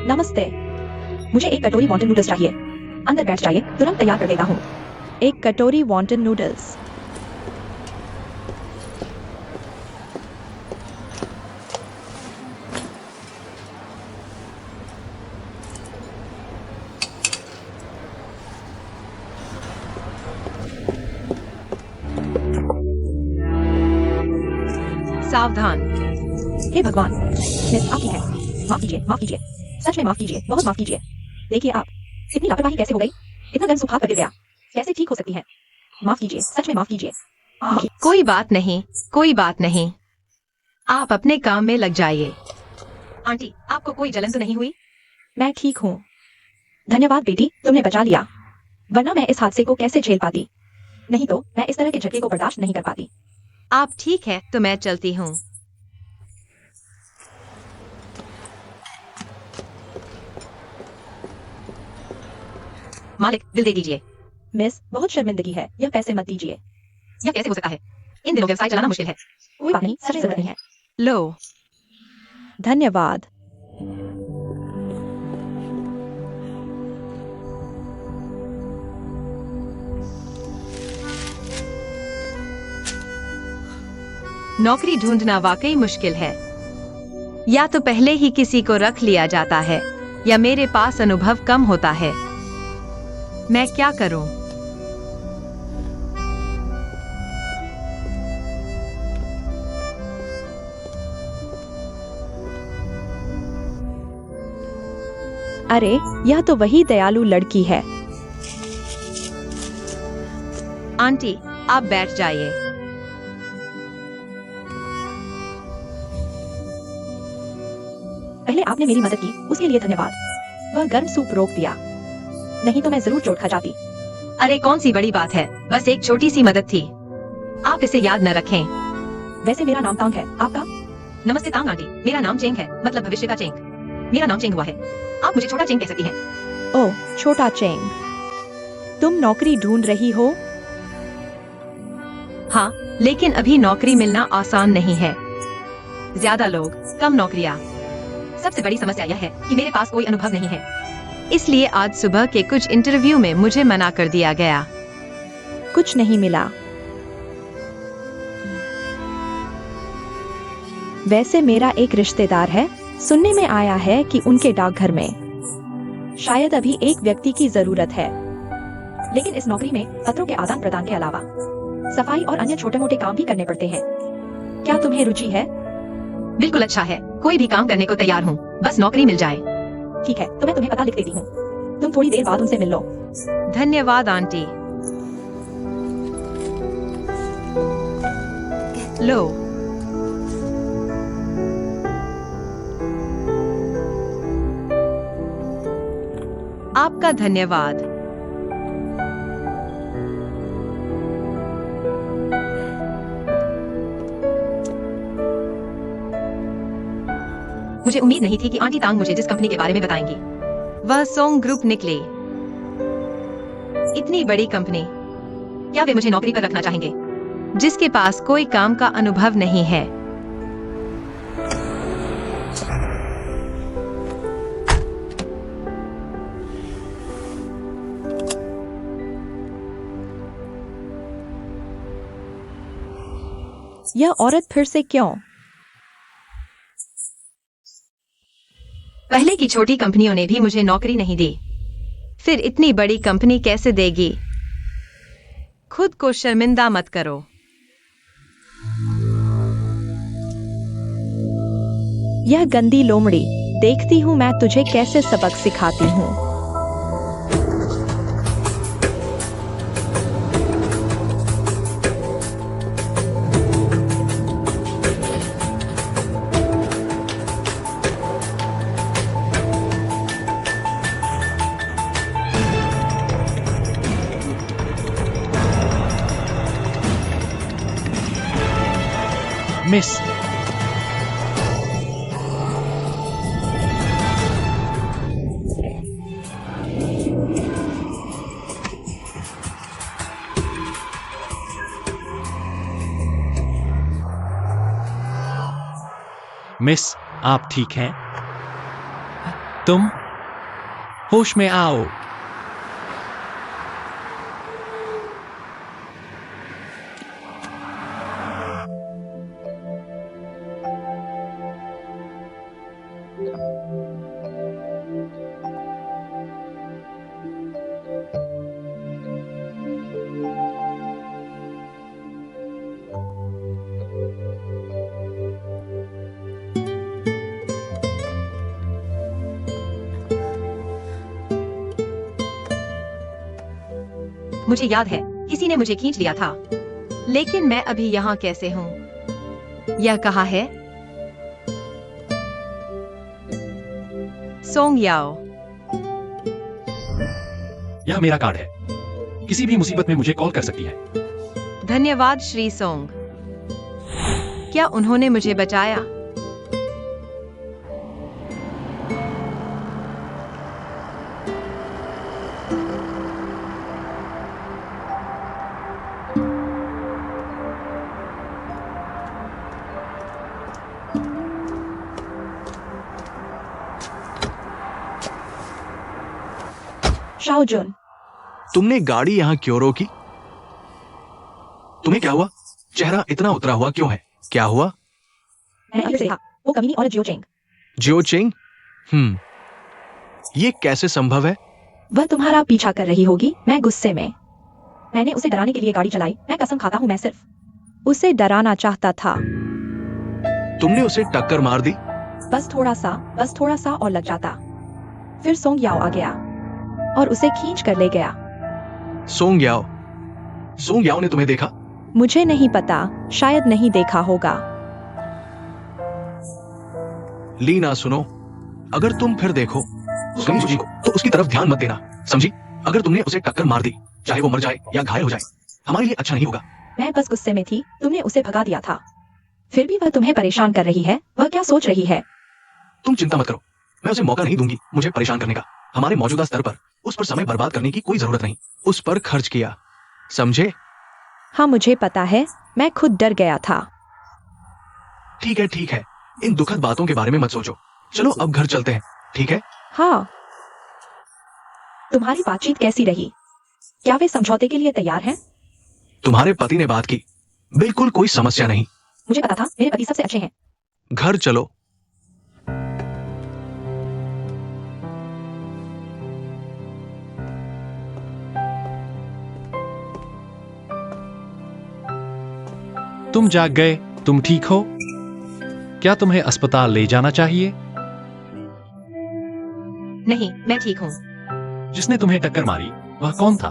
नमस्ते। मुझे एक कटोरी वॉन्टन नूडल्स चाहिए। अंदर बैठ जाइए, तुरंत तैयार कर देता हूँ। एक कटोरी वॉन्टन नूडल्स। सावधान। हे भगवान, मिस आपकी है। माफ कीजिए, माफ कीजिए, सच में माफ कीजिए, बहुत माफ कीजिए। देखिए आप, इतनी लापरवाही कैसे हो गई? इतना गर्म सूप हाथ पर गिर गया, कैसे ठीक हो सकती है? माफ कीजिए, सच में माफ कीजिए। कोई बात नहीं, कोई बात नहीं। आप अपने काम में लग जाइए। आंटी, आपको कोई जलन तो नहीं हुई? मैं ठीक हूँ। धन्यवाद बेटी, तुमने बचा लिया, वरना मैं इस हादसे को कैसे झेल पाती। नहीं तो मैं इस तरह के झटके को बर्दाश्त नहीं कर पाती। आप ठीक है तो मैं चलती हूँ। मालिक, बिल दे दीजिए। मिस, बहुत शर्मिंदगी है, यह पैसे मत दीजिए। यह कैसे हो सकता है? इन दिनों व्यवसाय चलाना मुश्किल है। कोई बात नहीं, सच में जरूरत नहीं है। लो। धन्यवाद। नौकरी ढूंढना वाकई मुश्किल है। या तो पहले ही किसी को रख लिया जाता है, या मेरे पास अनुभव कम होता है। मैं क्या करूं? अरे, यह तो वही दयालु लड़की है। आंटी, आप बैठ जाइए। पहले आपने मेरी मदद की, उसके लिए धन्यवाद। वह गर्म सूप रोक दिया, नहीं तो मैं जरूर चोट खा जाती। अरे कौन सी बड़ी बात है, बस एक छोटी सी मदद थी। आप इसे याद न रखें। वैसे मेरा नाम तांग है, आपका? नमस्ते तांग आंटी, मेरा नाम चेंग है, मतलब भविष्य का चेंग। मेरा नाम चेंग हुआ है, आप मुझे छोटा चेंग कह सकती हैं। ओह, छोटा चेंग, तुम नौकरी ढूंढ रही हो? हाँ, लेकिन अभी नौकरी मिलना आसान नहीं है। ज्यादा लोग, कम नौकरियाँ। सबसे बड़ी समस्या यह है कि मेरे पास कोई अनुभव नहीं है। इसलिए आज सुबह के कुछ इंटरव्यू में मुझे मना कर दिया गया। कुछ नहीं मिला। वैसे मेरा एक रिश्तेदार है, सुनने में आया है कि उनके डाकघर में शायद अभी एक व्यक्ति की जरूरत है। लेकिन इस नौकरी में पत्रों के आदान प्रदान के अलावा सफाई और अन्य छोटे मोटे काम भी करने पड़ते हैं। क्या तुम्हें रुचि है? बिल्कुल अच्छा है, कोई भी काम करने को तैयार हूँ, बस नौकरी मिल जाए। ठीक है, तो मैं तुम्हें पता लिख देती हूँ, तुम थोड़ी देर बाद उनसे मिल लो। धन्यवाद आंटी। लो। आपका धन्यवाद। मुझे उम्मीद नहीं थी कि आंटी तांग मुझे जिस कंपनी के बारे में बताएंगी वह सोंग ग्रुप निकली। इतनी बड़ी कंपनी, क्या वे मुझे नौकरी पर रखना चाहेंगे जिसके पास कोई काम का अनुभव नहीं है? यह औरत फिर से क्यों? पहले की छोटी कंपनियों ने भी मुझे नौकरी नहीं दी, फिर इतनी बड़ी कंपनी कैसे देगी? खुद को शर्मिंदा मत करो। यह गंदी लोमड़ी, देखती हूँ मैं तुझे कैसे सबक सिखाती हूँ। मिस, मिस, आप ठीक हैं? तुम होश में आओ। मुझे याद है किसी ने मुझे खींच लिया था, लेकिन मैं अभी यहाँ कैसे हूँ? यह कहाँ है? सोंग याओ। यह मेरा कार्ड है, किसी भी मुसीबत में मुझे कॉल कर सकती है। धन्यवाद श्री सोंग। क्या उन्होंने मुझे बचाया? शाओ जुन, तुमने गाड़ी यहाँ क्यों रोकी? तुम्हें क्या हुआ? चेहरा इतना उतरा हुआ क्यों है? क्या हुआ? मैंने अभी देखा, वो कमीनी और जियो चेंग। जियो चिंग? ये कैसे संभव है? वह तुम्हारा पीछा कर रही होगी। मैं गुस्से में, मैंने उसे डराने के लिए गाड़ी चलाई। मैं कसम खाता हूँ, मैं सिर्फ उसे डराना चाहता था। तुमने उसे टक्कर मार दी? बस थोड़ा सा और लग जाता। फिर सोंग याओ आ गया और उसे खींच कर ले गया। सोंग याओ? सोंग याओ ने तुम्हें देखा? मुझे नहीं पता, शायद नहीं देखा होगा। लीना सुनो, अगर तुम फिर देखो सुजी को तो उसकी तरफ ध्यान मत देना, समझी? अगर तुमने उसे टक्कर मार दी, चाहे वो मर जाए या घायल हो जाए, हमारे लिए अच्छा नहीं होगा। मैं बस गुस्से में थी, तुमने उसे भगा दिया था। फिर भी वह तुम्हें परेशान कर रही है। वह क्या सोच रही है? तुम चिंता मत करो, मैं उसे मौका नहीं दूंगी मुझे परेशान करने का। हमारे मौजूदा स्तर पर उस पर समय बर्बाद करने की कोई जरूरत नहीं। उस पर खर्च किया, समझे? हाँ मुझे पता है, मैं खुद डर गया था। ठीक है, इन दुखद बातों के बारे में मत सोचो। चलो अब घर चलते हैं, ठीक है? हाँ। तुम्हारी बातचीत कैसी रही? क्या वे समझौते के लिए तैयार हैं? तुम्हारे पति ने बात की, बिल्कुल कोई समस्या नहीं। मुझे पता था, मेरे पति सबसे अच्छे हैं। घर चलो। तुम जाग गए, तुम ठीक हो? क्या तुम्हें अस्पताल ले जाना चाहिए? नहीं, मैं ठीक हूँ। जिसने तुम्हें टक्कर मारी वह कौन था?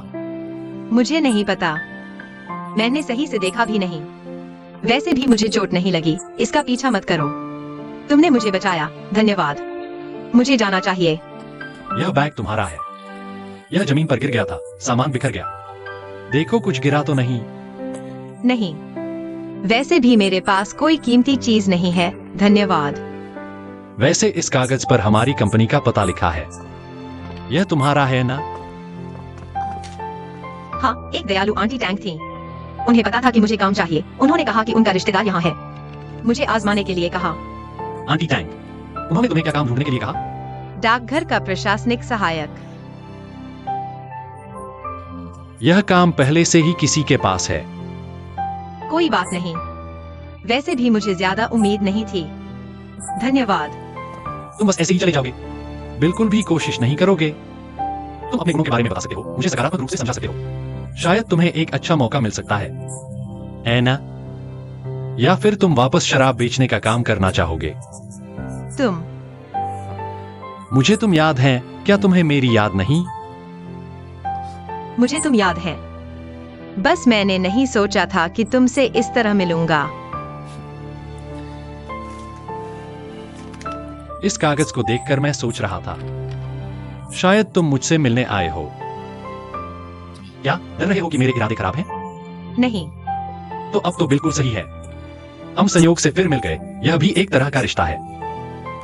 मुझे नहीं पता, मैंने सही से देखा भी नहीं। वैसे भी मुझे चोट नहीं लगी। इसका पीछा मत करो, तुमने मुझे बचाया, धन्यवाद। मुझे जाना चाहिए। यह बैग तुम्हारा है। यह जमीन पर गिर गया था, सामान बिखर गया। देखो कुछ गिरा तो नहीं? नहीं, वैसे भी मेरे पास कोई कीमती चीज नहीं है, धन्यवाद। वैसे इस कागज पर हमारी कंपनी का पता लिखा है। यह तुम्हारा है ना? हाँ, एक दयालु आंटी टैंक थी। उन्हें पता था कि मुझे काम चाहिए। उन्होंने कहा कि उनका रिश्तेदार यहाँ है। मुझे आजमाने के लिए कहा। आंटी टैंक, उन्होंने तुम्हें क्या काम ढूंढने के लिए कहा? डाकघर का प्रशासनिक सहायक। यह काम पहले से ही किसी के पास है। कोई बात नहीं, वैसे भी मुझे ज्यादा उम्मीद नहीं थी, धन्यवाद। तुम बस ऐसे ही चले जाओगे, बिल्कुल भी कोशिश नहीं करोगे। तुम अपने गुणों के बारे में बता सकते हो, मुझे सकारात्मक रूप से समझा सकते हो। शायद तुम्हें एक अच्छा मौका मिल सकता है ना? या फिर तुम वापस शराब बेचने का काम करना चाहोगे? तुम मुझे तुम याद है, क्या तुम्हें मेरी याद नहीं? मुझे तुम याद है, बस मैंने नहीं सोचा था कि तुमसे इस तरह मिलूंगा। इस कागज को देखकर मैं सोच रहा था, शायद तुम मुझसे मिलने आए हो। क्या डर रहे हो कि मेरे इरादे खराब हैं? नहीं। तो अब तो बिल्कुल सही है। हम संयोग से फिर मिल गए, यह भी एक तरह का रिश्ता है।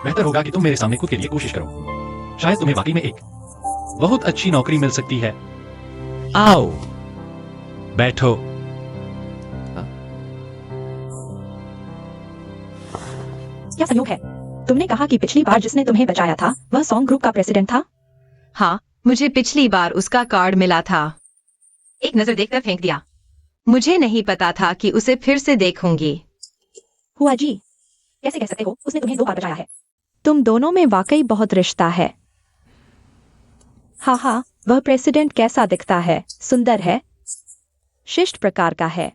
बेहतर होगा कि तुम मेरे सामने खुद के लिए कोशिश करो। शायद तुम्हें वाकई में एक बहुत अच्छी नौकरी मिल सकती है। आओ बैठो। क्या संयोग है, तुमने कहा कि पिछली बार जिसने तुम्हें बचाया था वह सॉन्ग ग्रुप का प्रेसिडेंट था। हाँ, मुझे पिछली बार उसका कार्ड मिला था। एक नजर देखकर फेंक दिया। मुझे नहीं पता था कि उसे फिर से देखूंगी। हुआ जी, कैसे कह सकते हो, उसने तुम्हें 2 बार बचाया है। तुम दोनों में वाकई बहुत रिश्ता है। हाँ, वह प्रेसिडेंट कैसा दिखता है? सुंदर है, शिष्ट प्रकार का है।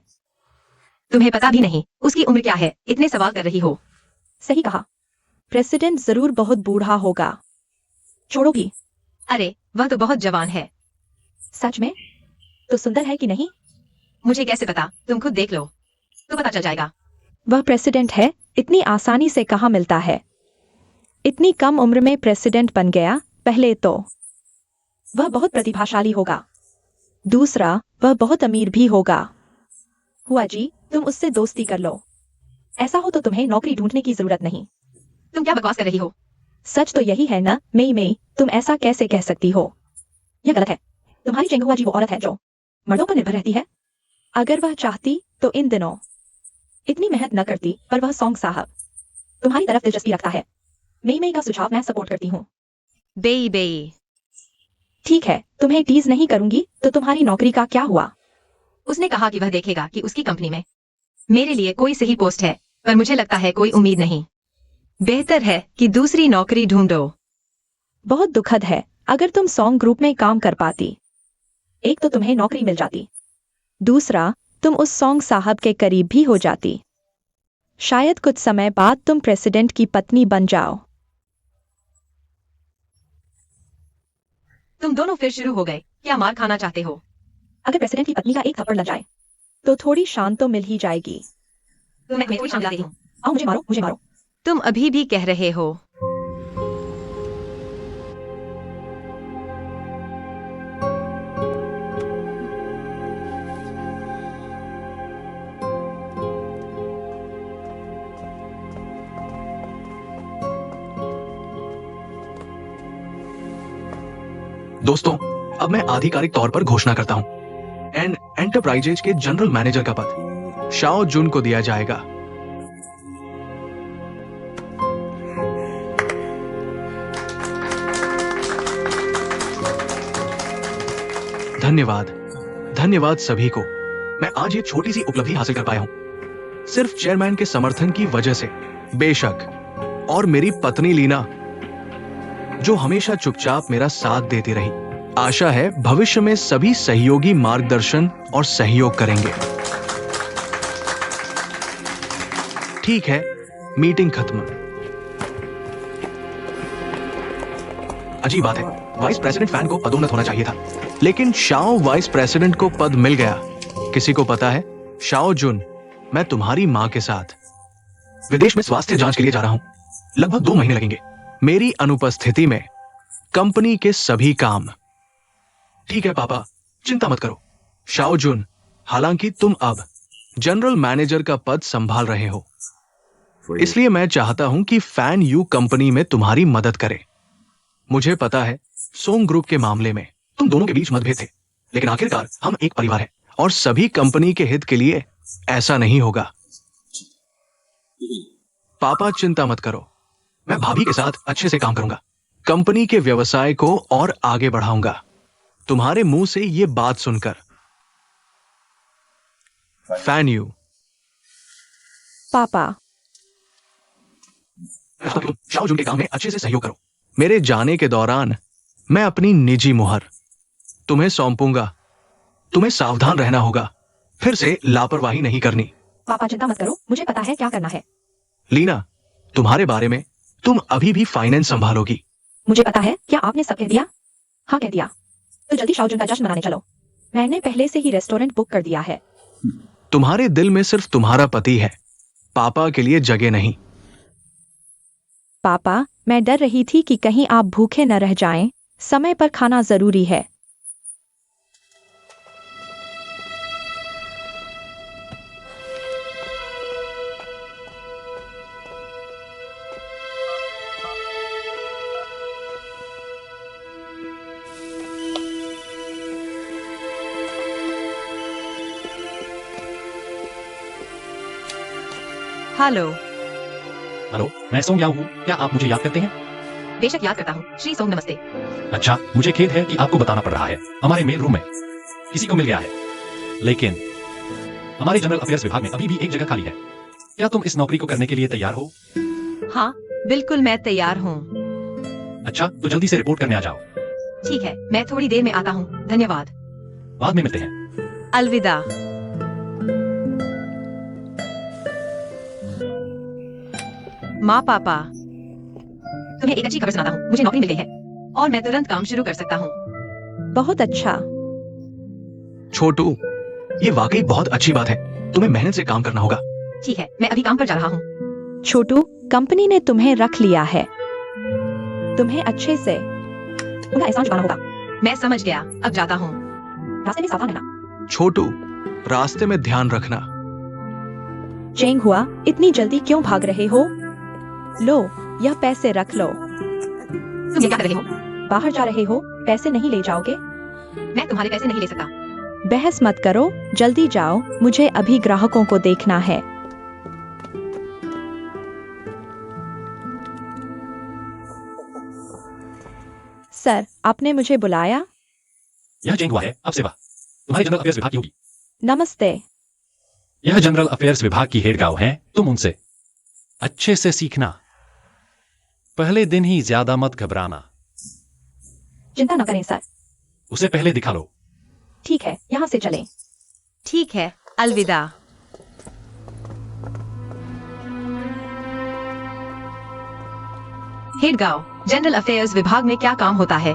तुम्हें पता भी नहीं उसकी उम्र क्या है, इतने सवाल कर रही हो। सही कहा, प्रेसिडेंट जरूर बहुत बूढ़ा होगा। छोड़ो भी। अरे, वह तो बहुत जवान है। सच में? तो सुंदर है कि नहीं? मुझे कैसे पता, तुम खुद देख लो तो पता चल जाएगा। वह प्रेसिडेंट है, इतनी आसानी से कहाँ मिलता है। इतनी कम उम्र में प्रेसिडेंट बन गया। पहले तो वह बहुत प्रतिभाशाली होगा, दूसरा वह बहुत अमीर भी होगा। हुआ जी, तुम उससे दोस्ती कर लो। ऐसा हो तो तुम्हें नौकरी ढूंढने की जरूरत नहीं। तुम क्या बकवास कर रही हो? सच तो यही है ना मई, तुम ऐसा कैसे कह सकती हो? यह गलत है। तुम्हारी चेंगुआ जी वो औरत है जो मर्दों पर निर्भर रहती है। अगर वह चाहती तो इन दिनों इतनी मेहनत न करती, पर वह सॉन्ग साहब तुम्हारी तरफ दिलचस्पी रखता है। मई का सुझाव मैं सपोर्ट करती हूँ। बेई। ठीक है, तुम्हें टीज नहीं करूंगी, तो तुम्हारी नौकरी का क्या हुआ? उसने कहा कि वह देखेगा कि उसकी कंपनी में मेरे लिए कोई सही पोस्ट है, पर मुझे लगता है कोई उम्मीद नहीं। बेहतर है कि दूसरी नौकरी ढूंढो। बहुत दुखद है। अगर तुम सॉन्ग ग्रुप में काम कर पाती, एक तो तुम्हें नौकरी मिल जाती, दूसरा तुम उस सॉन्ग साहब के करीब भी हो जाती। शायद कुछ समय बाद तुम प्रेसिडेंट की पत्नी बन जाओ। तुम दोनों फिर शुरू हो गए। क्या मार खाना चाहते हो? अगर प्रेसिडेंट की पत्नी का एक थप्पड़ लग जाए तो थोड़ी शांत तो मिल ही जाएगी। मैं तुम्हें थोड़ी शांति देती हूँ। आओ मुझे मारो, मुझे मारो। तुम अभी भी कह रहे हो। दोस्तों, अब मैं आधिकारिक तौर पर घोषणा करता हूं। एंटरप्राइजेज के जनरल मैनेजर का पद शाओ जुन को दिया जाएगा। धन्यवाद सभी को। मैं आज ये छोटी सी उपलब्धि हासिल कर पाया हूं सिर्फ चेयरमैन के समर्थन की वजह से। बेशक, और मेरी पत्नी लीना जो हमेशा चुपचाप मेरा साथ देती रही। आशा है भविष्य में सभी सहयोगी मार्गदर्शन और सहयोग करेंगे। ठीक है, मीटिंग खत्म। अजीब बात है, वाइस प्रेसिडेंट फैन को पदोन्नत होना चाहिए था, लेकिन शाओ वाइस प्रेसिडेंट को पद मिल गया। किसी को पता है, शाओ जुन, मैं तुम्हारी मां के साथ विदेश में स्वास्थ्य जांच के लिए जा रहा हूं। लगभग 2 महीने लगेंगे। मेरी अनुपस्थिति में कंपनी के सभी काम। ठीक है पापा, चिंता मत करो। शाओ जुन, हालांकि तुम अब जनरल मैनेजर का पद संभाल रहे हो, इसलिए मैं चाहता हूं कि फैन यू कंपनी में तुम्हारी मदद करे। मुझे पता है सोंग ग्रुप के मामले में तुम दोनों के बीच मतभेद थे, लेकिन आखिरकार हम एक परिवार हैं और सभी कंपनी के हित के लिए ऐसा नहीं होगा। पापा चिंता मत करो, मैं भाभी के साथ अच्छे से काम करूंगा, कंपनी के व्यवसाय को और आगे बढ़ाऊंगा। तुम्हारे मुंह से ये बात सुनकर। Fan you. पापा, शाओ जुन के काम में अच्छे से सहयोग करो। मेरे जाने के दौरान मैं अपनी निजी मुहर तुम्हें सौंपूंगा। तुम्हें सावधान रहना होगा, फिर से लापरवाही नहीं करनी। पापा चिंता मत करो, मुझे पता है क्या करना है। लीना, तुम्हारे बारे में, तुम अभी भी फाइनेंस संभालोगी। मुझे पता है। क्या आपने सब कह दिया? हाँ कह दिया। तो जल्दी शाओ जुन का जश्न मनाने चलो। मैंने पहले से ही रेस्टोरेंट बुक कर दिया है। तुम्हारे दिल में सिर्फ तुम्हारा पति है, पापा के लिए जगह नहीं। पापा, मैं डर रही थी कि कहीं आप भूखे न रह जाएं। समय पर खाना जरूरी है। हेलो। हेलो, मैं सोंग याओ हूँ। क्या आप मुझे याद करते हैं? बेशक याद करता हूँ। श्री सोंग नमस्ते। अच्छा, मुझे खेद है कि आपको बताना पड़ रहा है। हमारे मेल रूम में किसी को मिल गया है, लेकिन हमारे जनरल अफेयर्स विभाग में अभी भी एक जगह खाली है। क्या तुम इस नौकरी को करने के लिए तैयार हो? हाँ, बिल्कुल मैं तैयार हूँ। अच्छा, तो जल्दी से रिपोर्ट करने आ जाओ। ठीक है, मैं थोड़ी देर में आता हूँ। धन्यवाद। बाद में मिलते हैं। अलविदा। माँ पापा, तुम्हें एक अच्छी खबर सुनाता हूँ। मुझे नौकरी मिल गई है और मैं तुरंत काम शुरू कर सकता हूँ। बहुत अच्छा। छोटू, ये वाकई बहुत अच्छी बात है। तुम्हें मेहनत से काम करना होगा। ठीक है, मैं अभी काम पर जा रहा हूँ। छोटू, कंपनी ने तुम्हें रख लिया है। तुम्हें अच्छे से उनका एहसान चुकाना होगा। मैं समझ गया, अब जाता हूँ। रास्ते में सावधान रहना। छोटू, रास्ते में ध्यान रखना। चेंग हुआ, इतनी जल्दी क्यों भाग रहे हो? लो, यह पैसे रख लो। तुम ये क्या कर रहे हो? बाहर जा रहे हो, पैसे नहीं ले जाओगे? मैं तुम्हारे पैसे नहीं ले सकता। बहस मत करो, जल्दी जाओ, मुझे अभी ग्राहकों को देखना है। सर, आपने मुझे बुलाया? यह चेंग हुआ है, अब सेवा तुम्हारे जनरल अफेयर्स विभाग की होगी। नमस्ते। यह जनरल अफेयर्स विभाग की हेड गाँव है। तुम उनसे अच्छे से सीखना। पहले दिन ही ज्यादा मत घबराना। चिंता न करें सर। उसे पहले दिखा लो। ठीक है, यहाँ से चलें। ठीक है, अलविदा। हेड गाँव, जनरल अफेयर्स विभाग में क्या काम होता है?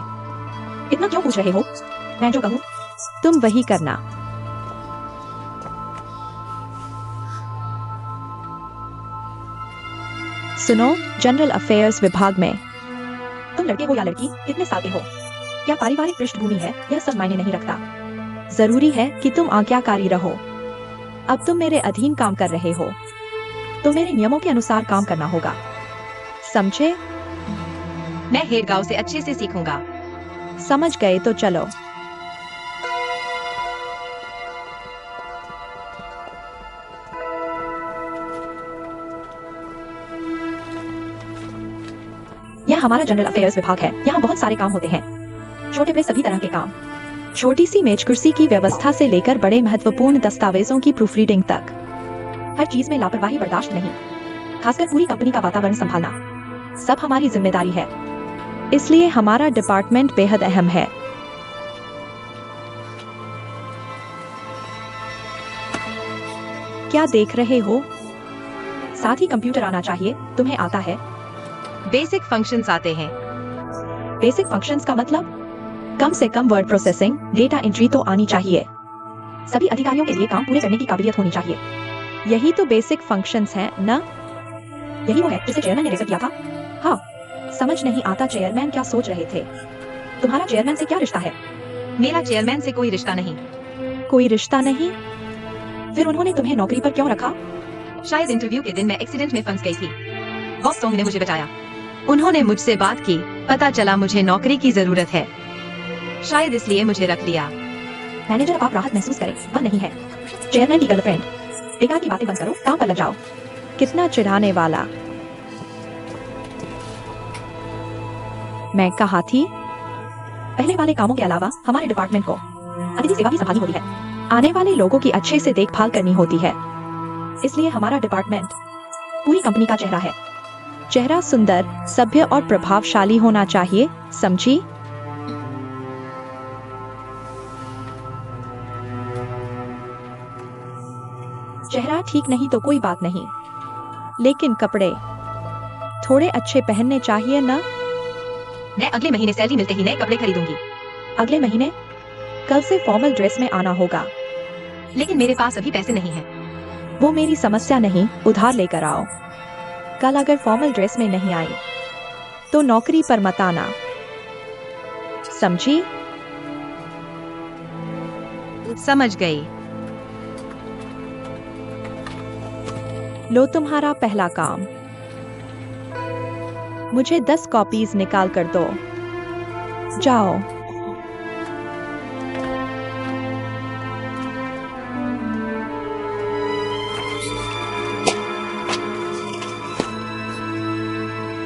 इतना क्यों पूछ रहे हो? मैं जो कहूँ तुम वही करना। सुनो, जनरल अफेयर्स विभाग में तुम लड़के हो या लड़की, कितने साल के हो, क्या पारिवारिक पृष्ठभूमि है, यह सब मायने नहीं रखता। जरूरी है कि तुम आज्ञाकारी रहो। अब तुम मेरे अधीन काम कर रहे हो, तो मेरे नियमों के अनुसार काम करना होगा, समझे? मैं हेड गाँव से अच्छे से सीखूंगा। समझ गए तो चलो। यह हमारा जनरल अफेयर्स विभाग है। यहाँ बहुत सारे काम होते हैं, छोटे बड़े सभी तरह के काम। छोटी सी मेज कुर्सी की व्यवस्था से लेकर बड़े महत्वपूर्ण दस्तावेजों की प्रूफ रीडिंग तक, हर चीज में लापरवाही बर्दाश्त नहीं। खासकर पूरी कंपनी का वातावरण संभालना सब हमारी जिम्मेदारी है। इसलिए हमारा डिपार्टमेंट बेहद अहम है। क्या देख रहे हो? साथ ही कंप्यूटर आना चाहिए। तुम्हें आता है? बेसिक फंक्शंस आते हैं। बेसिक फंक्शंस का मतलब कम से कम वर्ड प्रोसेसिंग, डेटा एंट्री तो आनी चाहिए। सभी अधिकारियों के लिए काम पूरे करने की काबिलियत होनी चाहिए। यही तो बेसिक फंक्शंस हैं ना? यही वो है जिसे चेयरमैन ने रेफर किया था। हाँ, समझ नहीं आता चेयरमैन क्या सोच रहे थे। तुम्हारा चेयरमैन से क्या रिश्ता है? मेरा चेयरमैन से कोई रिश्ता नहीं। कोई रिश्ता नहीं? फिर उन्होंने तुम्हें नौकरी पर क्यों रखा? शायद इंटरव्यू के दिन मैं एक्सीडेंट में फंस गई थी। बॉस सोंग ने मुझे बचाया। उन्होंने मुझसे बात की, पता चला मुझे नौकरी की जरूरत है, शायद इसलिए मुझे रख लिया। मैनेजर, आप राहत महसूस करें, वह नहीं है चेयरमैन की गर्लफ्रेंड। बेकार की बातें बंद करो, काम पर लग जाओ। कितना चिढ़ाने वाला। मैं कहा थी, पहले वाले कामों के अलावा हमारे डिपार्टमेंट को अतिथि सेवा भी संभालनी होती है। आने वाले लोगों की अच्छे से देखभाल करनी होती है। इसलिए हमारा डिपार्टमेंट पूरी कंपनी का चेहरा है। चेहरा सुंदर, सभ्य और प्रभावशाली होना चाहिए, समझी? चेहरा ठीक नहीं तो कोई बात नहीं, लेकिन कपड़े थोड़े अच्छे पहनने चाहिए ना? मैं अगले महीने सैलरी मिलते ही नए कपड़े खरीदूंगी। अगले महीने? कल से फॉर्मल ड्रेस में आना होगा। लेकिन मेरे पास अभी पैसे नहीं हैं। वो मेरी समस्या नहीं, उधार लेकर आओ। कल अगर फॉर्मल ड्रेस में नहीं आई तो नौकरी पर मत आना, समझी? समझ गई। लो तुम्हारा पहला काम। मुझे 10 कॉपीज निकाल कर दो। जाओ।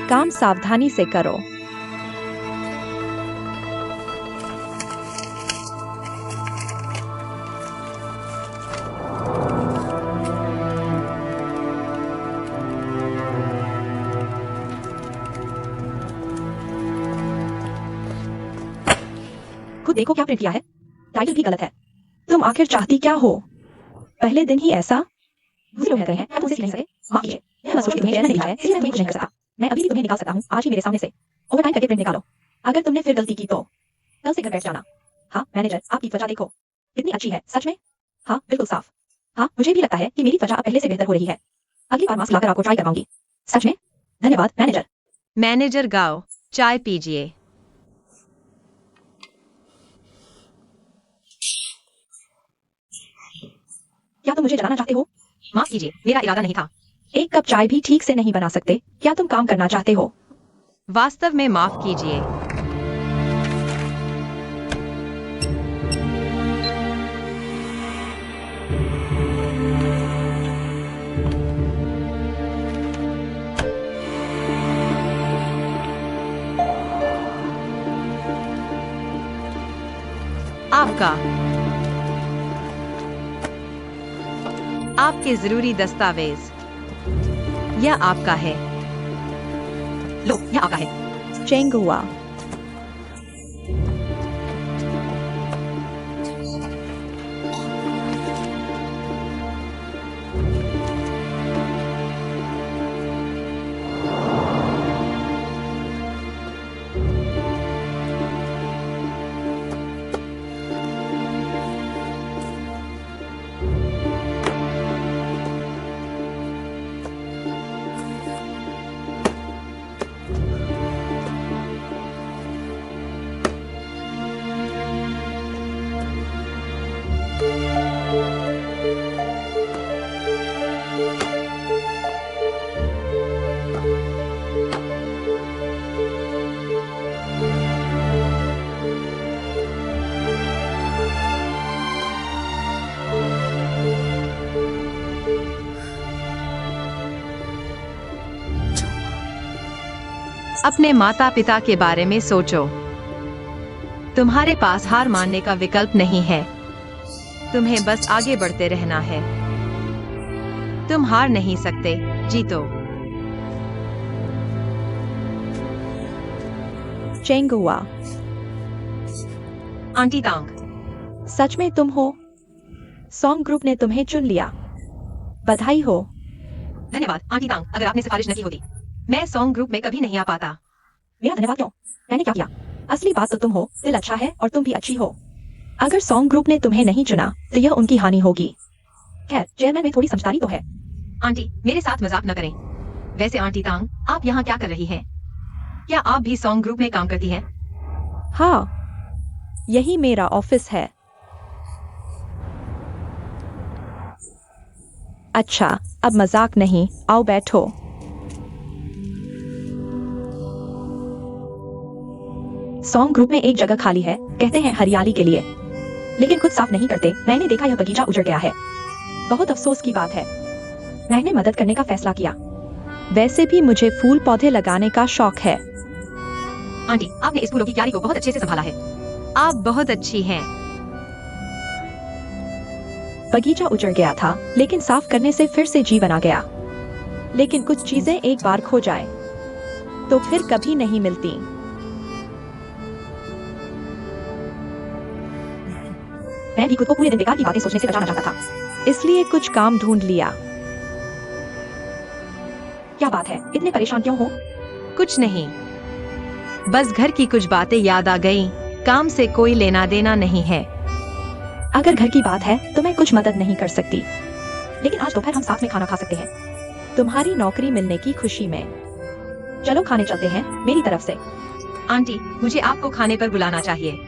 काम सावधानी से करो। खुद देखो क्या प्रिंट किया है। टाइटल भी गलत है। तुम आखिर चाहती क्या हो? पहले दिन ही ऐसा? दूसरे लोग कह रहे हैं, मैं तुमसे सीख नहीं सके। माफ कीजिए, मैं महसूस कि तुम्हें चैनल नहीं दिखा है, इसलिए मैं तुम्हें कुछ नहीं कर सकता। मैं अभी भी तुम्हें निकाल सकता हूँ, आज ही मेरे सामने से। ओवरटाइम करके प्रिंट निकालो। अगर तुमने फिर गलती की तो कल से घर बैठ जाना। हाँ मैनेजर, आपकी त्वचा देखो कितनी अच्छी है। सच में? हाँ बिल्कुल साफ। हाँ मुझे भी लगता है कि मेरी त्वचा अब पहले से बेहतर हो रही है। अगली बार मास्क लाकर आपको ट्राई करवाऊंगी। सच में? धन्यवाद मैनेजर। मैनेजर गाओ, चाय पीजिए। क्या तुम मुझे जलाना चाहते हो? माफ कीजिए, मेरा इरादा नहीं था। एक कप चाय भी ठीक से नहीं बना सकते। क्या तुम काम करना चाहते हो? वास्तव में माफ कीजिए। आपका आपके जरूरी दस्तावेज। यह आपका है। लो यह आपका है। चेंगुआ। अपने माता पिता के बारे में सोचो। तुम्हारे पास हार मानने का विकल्प नहीं है। तुम्हें बस आगे बढ़ते रहना है। तुम हार नहीं सकते, जीतो। चेंगुआ। आंटी तांग। सच में तुम हो? सॉन्ग ग्रुप ने तुम्हें चुन लिया। बधाई हो। धन्यवाद आंटी तांग, अगर आपने सिफारिश न की होती मैं सॉन्ग ग्रुप में कभी नहीं आ पाता। मेरा धन्यवाद क्यों? मैंने क्या किया? असली बात तो तुम हो। दिल अच्छा है और तुम भी अच्छी हो। अगर सॉन्ग ग्रुप ने तुम्हें नहीं चुना तो यह उनकी हानि होगी। खैर चेयरमैन में थोड़ी समझदारी तो है। आंटी मेरे साथ मजाक न करें। वैसे आंटी तांग, आप यहाँ क्या कर रही हैं? क्या आप भी सॉन्ग ग्रुप में काम करती हैं? हाँ यही मेरा ऑफिस है। अच्छा अब मजाक नहीं, आओ बैठो। सॉन्ग ग्रुप में एक जगह खाली है, कहते हैं हरियाली के लिए, लेकिन खुद साफ नहीं करते। मैंने देखा यह बगीचा उजड़ गया है। बहुत अफसोस की बात है। मैंने मदद करने का फैसला किया। वैसे भी मुझे फूल पौधे लगाने का शौक है। आंटी आपने इस फूलों की क्यारी को बहुत अच्छे से संभाला है। आप बहुत अच्छी हैं। बगीचा उजड़ गया था, लेकिन साफ करने से फिर से जी बना गया। लेकिन कुछ चीजें एक बार खो जाए तो फिर कभी नहीं मिलती। मैं भी खुद को पूरे दिन बेकार की बातें सोचने से बचाना चाहता था, इसलिए कुछ काम ढूंढ लिया। क्या बात है, इतने परेशान क्यों हो? कुछ नहीं, बस घर की कुछ बातें याद आ गई। काम से कोई लेना देना नहीं है। अगर घर की बात है तो मैं कुछ मदद नहीं कर सकती, लेकिन आज दोपहर हम साथ में खाना खा सकते हैं, तुम्हारी नौकरी मिलने की खुशी में। चलो खाने चलते हैं मेरी तरफ से। आंटी मुझे आपको खाने पर बुलाना चाहिए।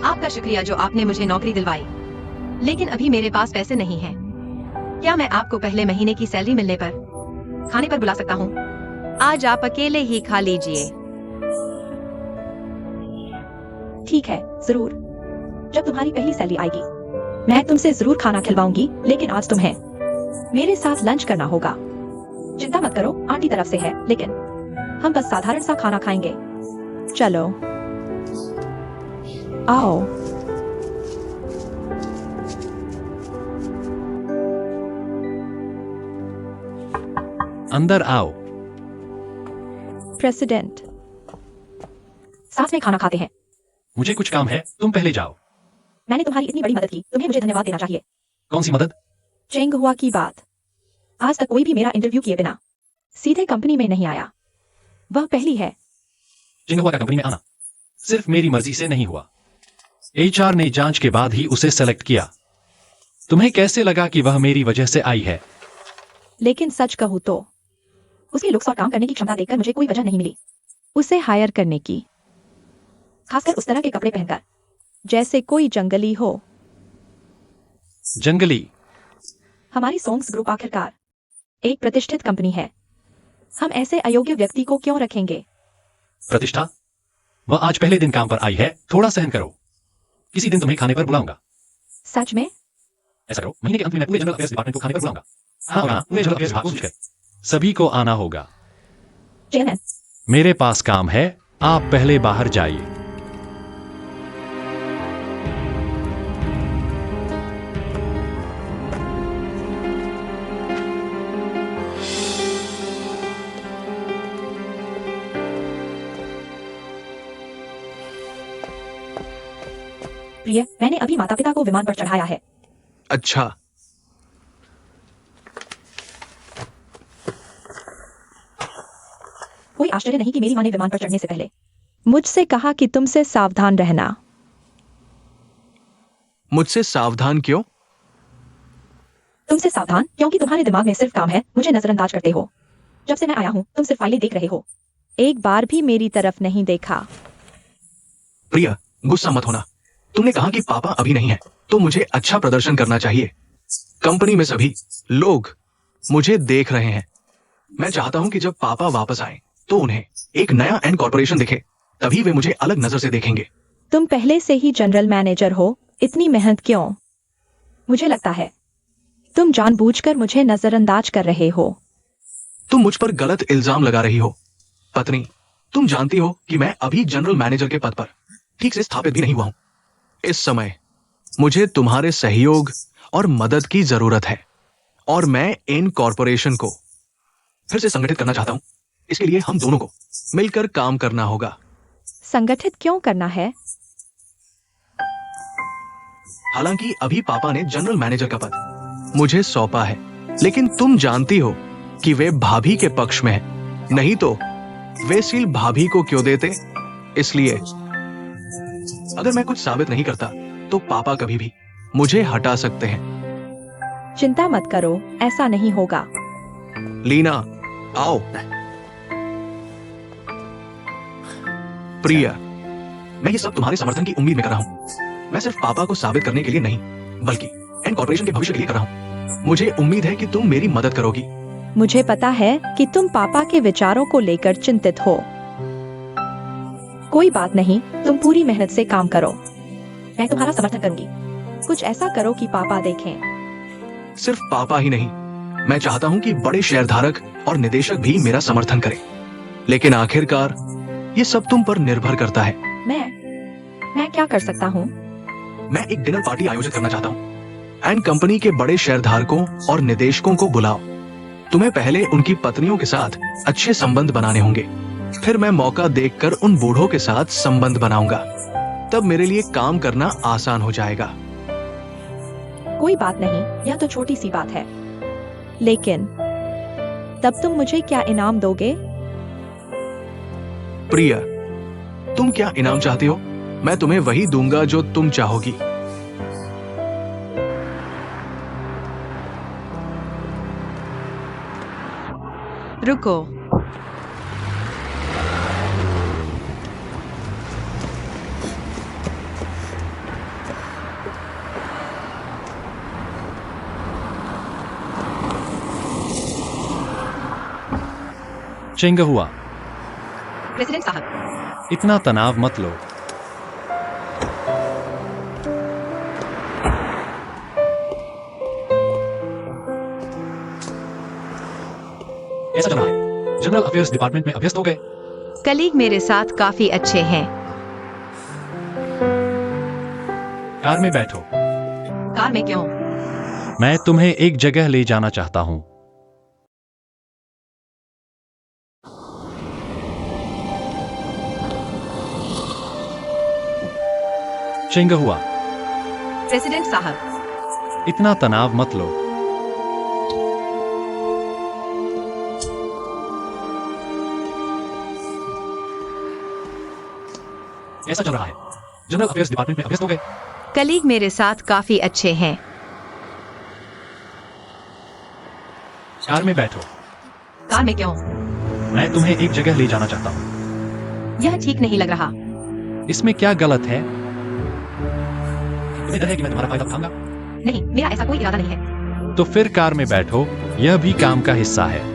आपका शुक्रिया जो आपने मुझे नौकरी दिलवाई, लेकिन अभी मेरे पास पैसे नहीं हैं। क्या मैं आपको पहले महीने की सैलरी मिलने पर खाने पर बुला सकता हूँ? आज आप अकेले ही खा लीजिए। ठीक है जरूर, जब तुम्हारी पहली सैलरी आएगी मैं तुमसे जरूर खाना खिलवाऊंगी, लेकिन आज तुम्हें मेरे साथ लंच करना होगा। चिंता मत करो, आंटी तरफ से है, लेकिन हम बस साधारण सा खाना खाएंगे। चलो आओ। अंदर आओ। प्रेसिडेंट, साथ में खाना खाते हैं। मुझे कुछ काम है, तुम पहले जाओ। मैंने तुम्हारी इतनी बड़ी मदद की, तुम्हें मुझे धन्यवाद देना चाहिए। कौन सी मदद? चेंग हुआ की बात। आज तक कोई भी मेरा इंटरव्यू किए बिना सीधे कंपनी में नहीं आया। वह पहली है। चिंगहुआ का कंपनी में आना सिर्फ मेरी मर्जी से नहीं हुआ। एचआर ने जांच के बाद ही उसे सेलेक्ट किया। तुम्हें कैसे लगा कि वह मेरी वजह से आई है? लेकिन सच कहूं तो उसकी लुक्स और काम करने की क्षमता देखकर मुझे कोई वजह नहीं मिली उसे हायर करने की, खासकर उस तरह के कपड़े पहनकर जैसे कोई जंगली हो। जंगली? हमारी सोंग्स ग्रुप आखिरकार एक प्रतिष्ठित कंपनी है। हम ऐसे अयोग्य व्यक्ति को क्यों रखेंगे? प्रतिष्ठा? वह आज पहले दिन काम पर आई है, थोड़ा सहन करो। किसी दिन तुम्हें खाने पर बुलाऊंगा। सच में? ऐसा करो, महीने के अंत में मैं पूरे जनरल अफेयर्स डिपार्टमेंट को खाने पर बुलाऊंगा। हाँ, पूरे जनरल अफेयर्स विभाग को पूछकर सभी को आना होगा। चेयरमैन, मेरे पास काम है, आप पहले बाहर जाइए। प्रिय, मैंने अभी माता पिता को विमान पर चढ़ाया है। अच्छा, कोई आश्चर्य नहीं कि मेरी माँ ने विमान पर चढ़ने से पहले मुझसे कहा कि तुमसे सावधान रहना। मुझसे सावधान क्यों? तुमसे सावधान क्योंकि तुम्हारे दिमाग में सिर्फ काम है, मुझे नजरअंदाज करते हो। जब से मैं आया हूँ तुम सिर्फ फाइलें देख रहे हो, एक बार भी मेरी तरफ नहीं देखा। प्रिया, गुस्सा मत होना। तुमने कहा कि पापा अभी नहीं है, तो मुझे अच्छा प्रदर्शन करना चाहिए। कंपनी में सभी लोग मुझे देख रहे हैं। मैं चाहता हूं कि जब पापा वापस आए तो उन्हें एक नया एंड कॉर्पोरेशन दिखे, तभी वे मुझे अलग नजर से देखेंगे। तुम पहले से ही जनरल मैनेजर हो, इतनी मेहनत क्यों? मुझे लगता है तुम जानबूझकर मुझे नजरअंदाज कर रहे हो। तुम मुझ पर गलत इल्जाम लगा रही हो। पत्नी, तुम जानती हो कि मैं अभी जनरल मैनेजर के पद पर ठीक से स्थापित भी नहीं हुआ हूं। इस समय मुझे तुम्हारे सहयोग और मदद की जरूरत है और मैं इन कॉर्पोरेशन को फिर से संगठित करना चाहता हूं। इसके लिए हम दोनों को मिलकर काम करना होगा। संगठित क्यों करना है? हालांकि अभी पापा ने जनरल मैनेजर का पद मुझे सौंपा है, लेकिन तुम जानती हो कि वे भाभी के पक्ष में है, नहीं तो वे सील भाभी को क्यों देते? इसलिए अगर मैं कुछ साबित नहीं करता तो पापा कभी भी मुझे हटा सकते हैं। चिंता मत करो, ऐसा नहीं होगा। लीना, आओ। प्रिया, मैं ये सब तुम्हारे समर्थन की उम्मीद में कर रहा हूं। मैं सिर्फ पापा को साबित करने के लिए नहीं, बल्कि एंड कॉर्पोरेशन के भविष्य के लिए कर रहा हूं। मुझे उम्मीद है कि तुम मेरी मदद करोगी। मुझे पता है कि तुम पापा के विचारों को लेकर चिंतित हो। कोई बात नहीं, तुम पूरी मेहनत से काम करो। मैं तुम्हारा समर्थन करूंगी। कुछ ऐसा करो कि पापा देखें। सिर्फ पापा ही नहीं, मैं चाहता हूं कि बड़े शेयरधारक और निदेशक भी मेरा समर्थन करें। लेकिन आखिरकार ये सब तुम पर निर्भर करता है। मैं क्या कर सकता हूँ? मैं एक डिनर पार्टी आयोजित करना चाहता हूँ एंड कंपनी के बड़े शेयरधारकों और निदेशकों को बुलाओ। तुम्हें पहले उनकी पत्नियों के साथ अच्छे संबंध बनाने होंगे, फिर मैं मौका देखकर उन बूढ़ों के साथ संबंध बनाऊंगा। तब मेरे लिए काम करना आसान हो जाएगा। कोई बात नहीं, यह तो छोटी सी बात है। लेकिन तब तुम मुझे क्या इनाम दोगे? प्रिया, तुम क्या इनाम चाहती हो? मैं तुम्हें वही दूंगा जो तुम चाहोगी। रुको, चिंगहुआ, प्रेसिडेंट साहब, इतना तनाव मत लो। कैसा चल रहा है? जनरल अफेयर्स डिपार्टमेंट में अभ्यस्त हो गए? कलीग मेरे साथ काफी अच्छे हैं। कार में बैठो। कार में क्यों? मैं तुम्हें एक जगह ले जाना चाहता हूं। चिंगहुआ, प्रेसिडेंट साहब, इतना तनाव मत लो। कैसा चल रहा है? जनरल अफेयर्स डिपार्टमेंट में अभ्यस्त हो गए? कलीग मेरे साथ काफी अच्छे हैं। कार में बैठो। कार में क्यों? मैं तुम्हें एक जगह ले जाना चाहता हूं। यह ठीक नहीं लग रहा। इसमें क्या गलत है? तुम्हें डर है कि मैं तुम्हारा फायदा उठाऊंगा? नहीं, मेरा ऐसा कोई इरादा नहीं है। तो फिर कार में बैठो, यह भी काम का हिस्सा है।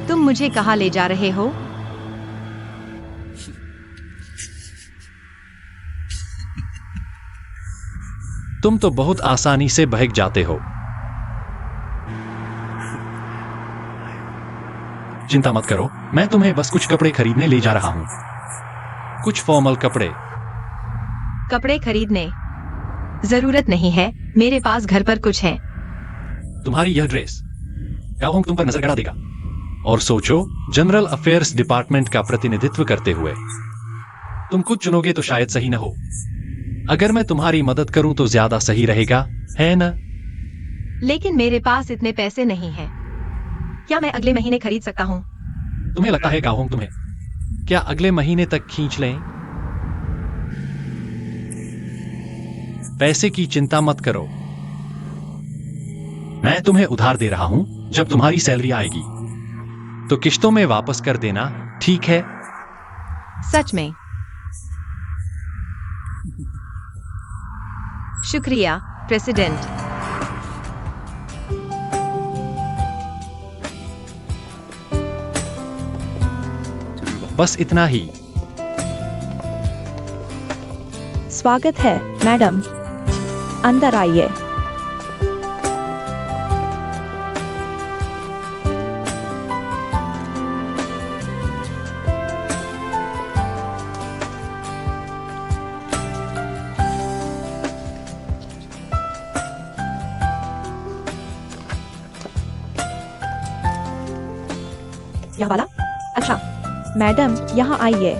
तुम मुझे कहाँ ले जा रहे हो? तुम तो बहुत आसानी से बहक जाते हो। चिंता मत करो, मैं तुम्हें बस कुछ कपड़े खरीदने ले जा रहा हूं। कुछ फॉर्मल कपड़े। कपड़े खरीदने? जरूरत नहीं है, मेरे पास घर पर कुछ है। तुम्हारी यह ड्रेस गाहों तुम पर नजर गड़ा देगा। और सोचो, जनरल अफेयर्स डिपार्टमेंट का प्रतिनिधित्व करते हुए तुम खुद चुनोगे तो शायद सही न हो। अगर मैं तुम्हारी मदद करूं तो ज्यादा सही रहेगा, है न? लेकिन मेरे पास इतने पैसे नहीं हैं। क्या मैं अगले महीने खरीद सकता हूँ? तुम्हें लगता है गाहों तुम्हें क्या अगले महीने तक खींच लें? पैसे की चिंता मत करो, मैं तुम्हें उधार दे रहा हूं। जब तुम्हारी सैलरी आएगी तो किश्तों में वापस कर देना, ठीक है? सच में? शुक्रिया, प्रेसिडेंट। बस इतना ही। स्वागत है, मैडम। अंदर आइए। यहाँ वाला? अच्छा, मैडम यहाँ आइए।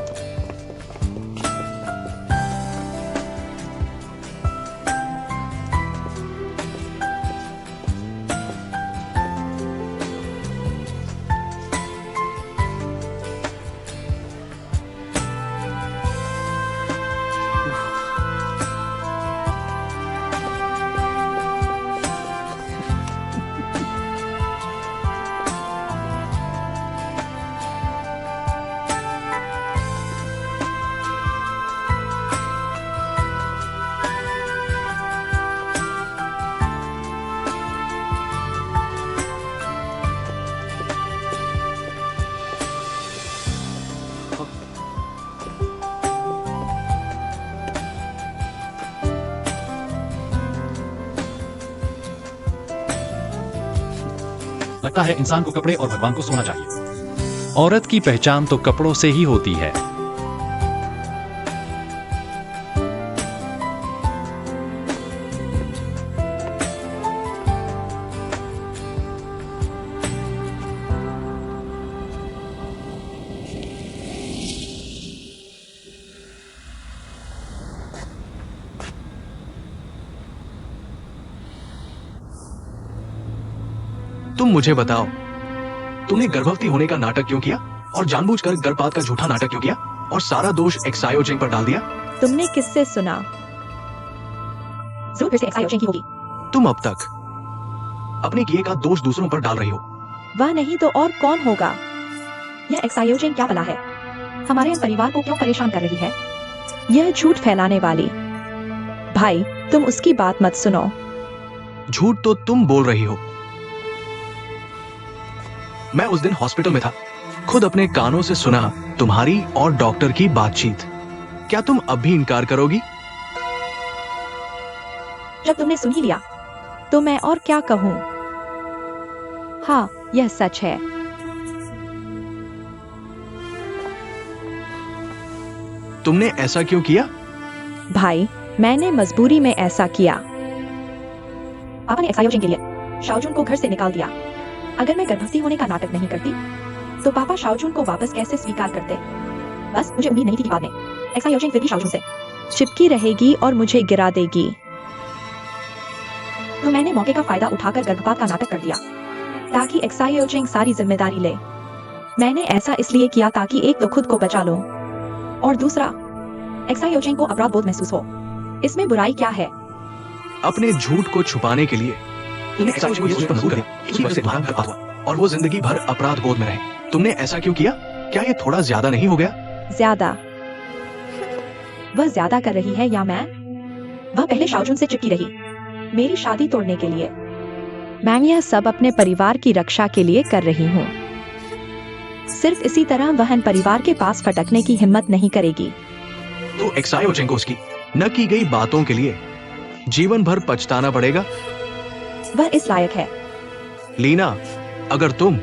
लगता है इंसान को कपड़े और भगवान को सोना चाहिए। औरत की पहचान तो कपड़ों से ही होती है। तुम मुझे बताओ, तुमने गर्भवती होने का नाटक क्यों किया और जानबूझकर गर्भपात का झूठा नाटक क्यों किया और सारा दोष एक्सायोजेन पर डाल दिया? तुमने किससे सुना? जरूर फिर से एक्सायोजेन की होगी। तुम अब तक अपने किए का दोष दूसरों पर डाल रही हो। वह नहीं तो और कौन होगा? यह एक्सायोजेन क्या भला है? हमारे परिवार को क्यों परेशान कर रही है? यह झूठ फैलाने वाली। भाई, तुम उसकी बात मत सुनो। झूठ तो तुम बोल रही हो। मैं उस दिन हॉस्पिटल में था, खुद अपने कानों से सुना तुम्हारी और डॉक्टर की बातचीत। क्या तुम अब भी इनकार करोगी? जब तुमने सुन ही लिया तो मैं और क्या कहूँ। हाँ, यह सच है। तुमने ऐसा क्यों किया? भाई, मैंने मजबूरी में ऐसा किया। पापा ने एक्सायोजिन के लिए शाओजुन को घर से निकाल दिया। अगर मैं गर्भवती होने का नाटक नहीं करती तो पापा शाओजुन को वापस कैसे स्वीकार करते। बस मुझे उम्मीद नहीं थी कि बाद में एक्सायोजिन फिर भी शाओजुन से चिपकी रहेगी और मुझे गिरा देगी। तो मैंने मौके का फायदा उठाकर गर्भपात का नाटक कर दिया ताकि एक्सायोजिन सारी जिम्मेदारी ले। मैंने ऐसा इसलिए किया ताकि एक तो खुद को बचा लूं और दूसरा एक्सायोजिन को अपराध बोध महसूस हो। इसमें बुराई क्या है? अपने झूठ को छुपाने के लिए तुमने एक्सायोजिन को ये सोचकर मजबूर किया कि उसी वजह से तुम्हारा गर्भपात हुआ और वो जिंदगी भर अपराध बोध में रहे। तुमने ऐसा क्यों किया? क्या ये थोड़ा ज्यादा नहीं हो गया? ज्यादा? वह ज्यादा कर रही है या मैं? वह पहले शाओजुन से चिपकी रही मेरी शादी तोड़ने के लिए। मैं यह सब अपने परिवार की रक्षा के लिए कर रही हूँ। सिर्फ इसी तरह वह परिवार के पास फटकने की हिम्मत नहीं करेगी। तो एक्सायोजिन को उसकी न की गई बातों के लिए जीवन भर पछताना पड़ेगा। वह इस लायक है। लीना, अगर तुम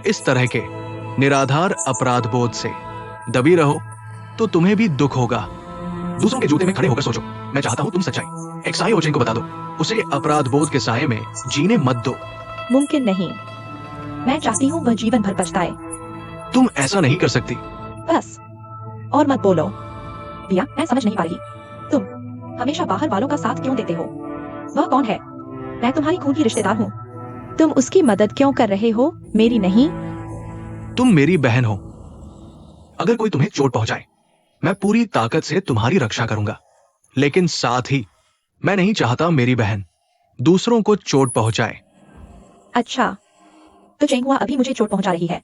इस तरह के निराधार अपराध बोध से दबी रहो तो तुम्हें भी दुख होगा। दूसरों के जूते में खड़े होकर सोचो। मैं चाहता हूं तुम सच्चाई एक्सायोजिन को बता दो, उसे अपराध बोध के साये में जीने मत दो। मुमकिन नहीं। मैं चाहती हूँ वह जीवन भर पछताए। तुम ऐसा नहीं कर सकती। बस और मत बोलो। दिया, मैं समझ नहीं पा रही, तुम हमेशा बाहर वालों का साथ क्यों देते हो? वह कौन है? मैं तुम्हारी खून की रिश्तेदार हूँ। तुम उसकी मदद क्यों कर रहे हो, मेरी नहीं? तुम मेरी बहन हो। अगर कोई तुम्हें चोट पहुंचाए, मैं पूरी ताकत से तुम्हारी रक्षा करूंगा, लेकिन साथ ही मैं नहीं चाहता मेरी बहन दूसरों को चोट पहुंचाए। अच्छा, तो चेंगहुआ अभी मुझे चोट पहुंचा रही है।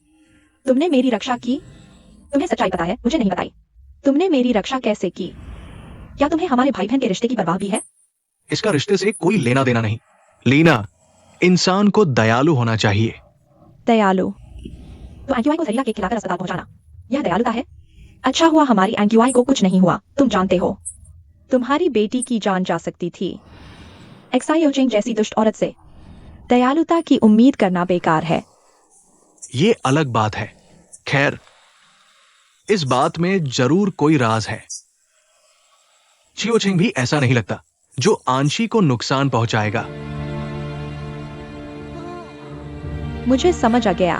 तुमने मेरी रक्षा की? तुम्हें सच्चाई पता है, मुझे नहीं बताई। तुमने मेरी रक्षा कैसे की? क्या तुम्हें हमारे भाई बहन के रिश्ते की परवाह भी है? इसका रिश्ते से कोई लेना देना नहीं। लीना, इंसान को दयालु होना चाहिए। दयालु? तो एंक्यूआई को जहरीला केक खिलाकर अस्पताल पहुंचाना, यह दयालुता है? अच्छा हुआ हमारी एंक्यूआई को कुछ नहीं हुआ। तुम जानते हो, तुम्हारी बेटी की जान जा सकती थी। एक्सायोजिन जैसी दुष्ट औरत से दयालुता की उम्मीद करना बेकार है। ये अलग बात है। खैर, इस बात में जरूर कोई राज है। चियोचिंग भी ऐसा नहीं लगता जो आंशी को नुकसान पहुंचाएगा। मुझे समझ आ गया।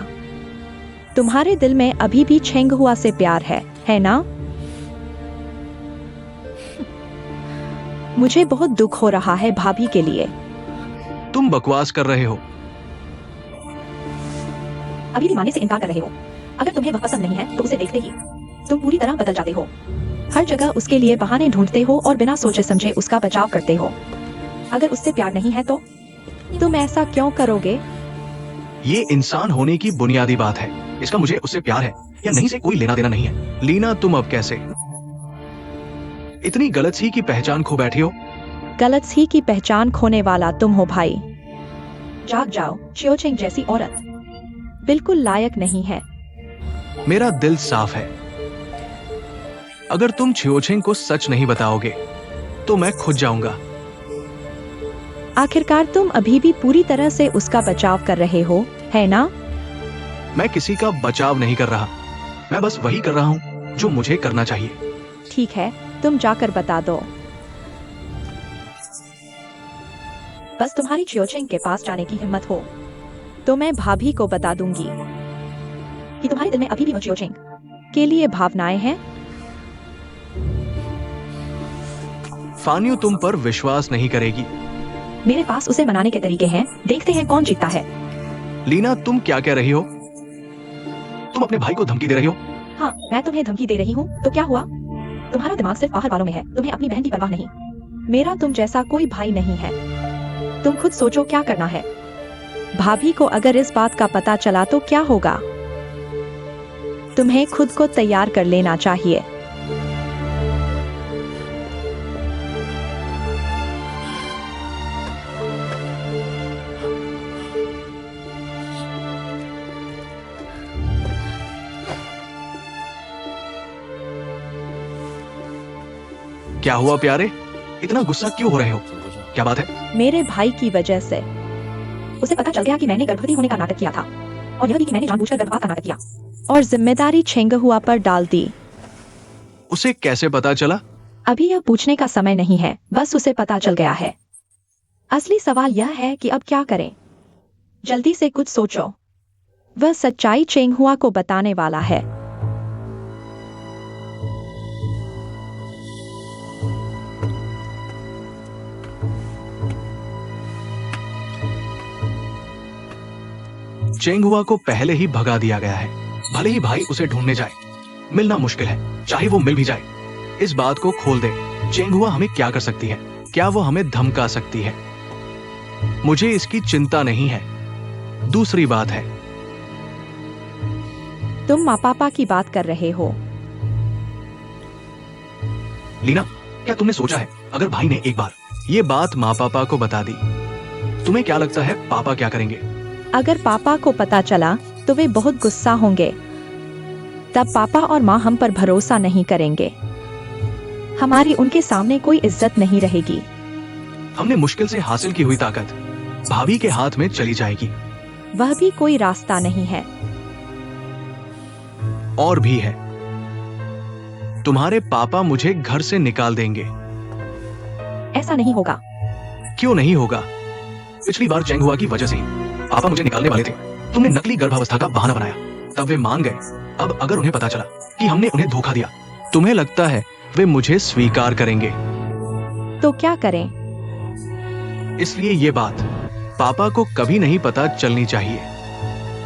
तुम्हारे दिल में अभी भी छेंगहुआ से प्यार है ना? मुझे बहुत दुख हो रहा है भाभी के लिए। तुम बकवास कर रहे हो। अभी भी मानने से इनकार कर रहे हो। अगर तुम्हें वह पसंद नहीं है तो उसे देखते ही तुम पूरी तरह बदल जाते हो। हर जगह उसके लिए बहाने ढूंढते हो और बिना सोचे समझे उसका बचाव करते हो। अगर उससे प्यार नहीं है तो तुम ऐसा क्यों करोगे? ये इंसान होने की बुनियादी बात है। इसका मुझे उससे प्यार है या नहीं से कोई लेना देना नहीं है। लीना, तुम अब कैसे इतनी गलत सी की पहचान खो बैठी हो? गलत सी की पहचान खोने वाला तुम हो भाई। जाग जाओ। चियोचिंग जैसी औरत बिल्कुल लायक नहीं है। मेरा दिल साफ है। अगर तुम चियोचिंग को सच नहीं बताओगे तो मैं खुद जाऊंगा। आखिरकार तुम अभी भी पूरी तरह से उसका बचाव कर रहे हो, है ना? मैं किसी का बचाव नहीं कर रहा। मैं बस वही कर रहा हूं जो मुझे करना चाहिए। ठीक है, तुम जाकर बता दो। बस तुम्हारी चियोचिंग के पास जाने की हिम्मत हो तो मैं भाभी को बता दूंगी कि तुम्हारे दिल में अभी भी वो चियोचिंग के लिए भावनाएं हैं। फान्यू तुम पर विश्वास नहीं करेगी। मेरे पास उसे मनाने के तरीके हैं। देखते हैं कौन जीतता है। लीना, तुम क्या कह रही हो? तुम अपने भाई को धमकी दे रही हो? हाँ, मैं तुम्हें धमकी दे रही हूँ तो क्या हुआ? तुम्हारा दिमाग सिर्फ बाहर वालों में है। तुम्हें अपनी बहन की परवाह नहीं। मेरा तुम जैसा कोई भाई नहीं है। तुम खुद सोचो क्या करना है। भाभी को अगर इस बात का पता चला तो क्या होगा? तुम्हें खुद को तैयार कर लेना चाहिए। क्या हुआ प्यारे, इतना गुस्सा क्यों हो रहे हो? क्या बात है? मेरे भाई की वजह से उसे पता चल गया कि मैंने गर्भवती होने का नाटक किया था और यह भी कि मैंने जानबूझकर गर्भपात का नाटक किया और जिम्मेदारी छेंगहुआ पर डाल दी। उसे कैसे पता चला? अभी यह पूछने का समय नहीं है, बस उसे पता चल गया है। असली सवाल यह है कि अब क्या करें। जल्दी से कुछ सोचो। वह सच्चाई चेंगहुआ को बताने वाला है। चेंगहुआ को पहले ही भगा दिया गया है। भले ही भाई उसे ढूंढने जाए, मिलना मुश्किल है, चाहे वो मिल भी जाए। इस बात को खोल दे, चेंगहुआ हमें क्या कर सकती है? क्या वो हमें धमका सकती है? मुझे इसकी चिंता नहीं है। दूसरी बात है, तुम माँ पापा की बात कर रहे हो। लीना, क्या तुमने सोचा है अगर भाई ने एक बार ये बात माँ पापा को बता दी, तुम्हें क्या लगता है पापा क्या करेंगे? अगर पापा को पता चला तो वे बहुत गुस्सा होंगे। तब पापा और माँ हम पर भरोसा नहीं करेंगे। हमारी उनके सामने कोई इज्जत नहीं रहेगी। हमने मुश्किल से हासिल की हुई ताकत भाभी के हाथ में चली जाएगी। वह भी कोई रास्ता नहीं है। और भी है, तुम्हारे पापा मुझे घर से निकाल देंगे। ऐसा नहीं होगा। क्यों नहीं होगा? पिछली बार चेंगहुआ की वजह से पापा मुझे निकालने वाले थे। तुमने नकली गर्भावस्था का बहाना बनाया, तब वे मान गए। अब अगर उन्हें पता चला कि हमने उन्हें धोखा दिया, तुम्हें लगता है वे मुझे स्वीकार करेंगे? तो क्या करें? इसलिए ये बात पापा को कभी नहीं पता चलनी चाहिए।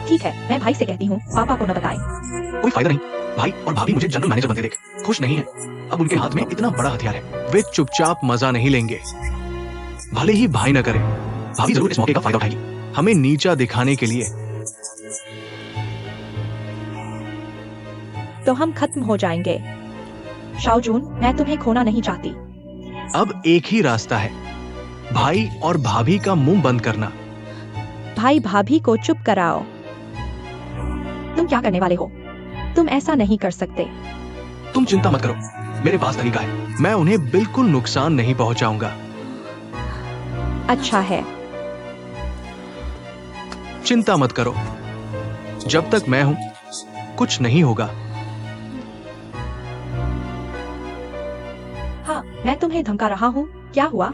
ठीक है, मैं भाई से कहती हूँ पापा को न बताएं। कोई फायदा नहीं, भाई और भाभी मुझे जनरल मैनेजर बनते देख खुश नहीं है। अब उनके हाथ में इतना बड़ा हथियार है, वे चुपचाप मजा नहीं लेंगे। भले ही भाई न करे, भाभी जरूर इस मौके का फायदा उठाएगी, हमें नीचा दिखाने के लिए। तो हम खत्म हो जाएंगे। शाओजून, मैं तुम्हें खोना नहीं चाहती। अब एक ही रास्ता है, भाई और भाभी का मुंह बंद करना। भाई भाभी को चुप कराओ। तुम क्या करने वाले हो? तुम ऐसा नहीं कर सकते। तुम चिंता मत करो, मेरे पास तरीका है। मैं उन्हें बिल्कुल नुकसान नहीं पहुंचाऊंगा। अच्छा है। चिंता मत करो, जब तक मैं हूं कुछ नहीं होगा। हाँ, मैं तुम्हें धमका रहा हूँ। क्या हुआ?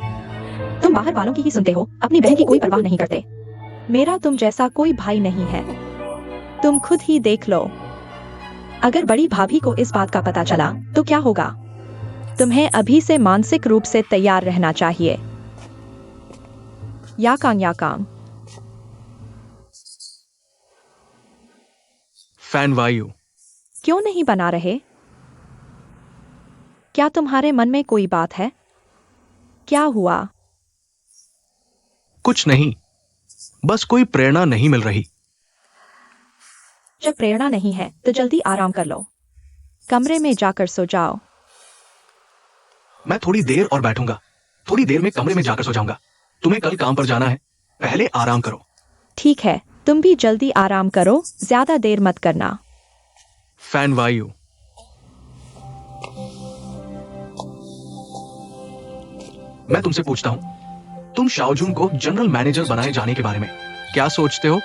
तुम बाहर वालों की ही सुनते हो, अपनी बहन की कोई परवाह नहीं करते। मेरा तुम जैसा कोई भाई नहीं है। तुम खुद ही देख लो। अगर बड़ी भाभी को इस बात का पता चला तो क्या होगा? तुम्हें अभी से मानसिक रूप से तैयार रहना चाहिए। याकांग। फैन वायु, क्यों नहीं बना रहे? क्या तुम्हारे मन में कोई बात है? क्या हुआ? कुछ नहीं, बस कोई प्रेरणा नहीं मिल रही। जब प्रेरणा नहीं है तो जल्दी आराम कर लो। कमरे में जाकर सो जाओ। मैं थोड़ी देर और बैठूंगा, थोड़ी देर में कमरे में जाकर सो जाऊंगा। तुम्हें कल काम पर जाना है, पहले आराम करो। ठीक है, तुम भी जल्दी आराम करो, ज्यादा देर मत करना। फैन वायु, मैं तुमसे पूछता हूं, तुम शाओजून को जनरल मैनेजर बनाए जाने के बारे में क्या सोचते हो?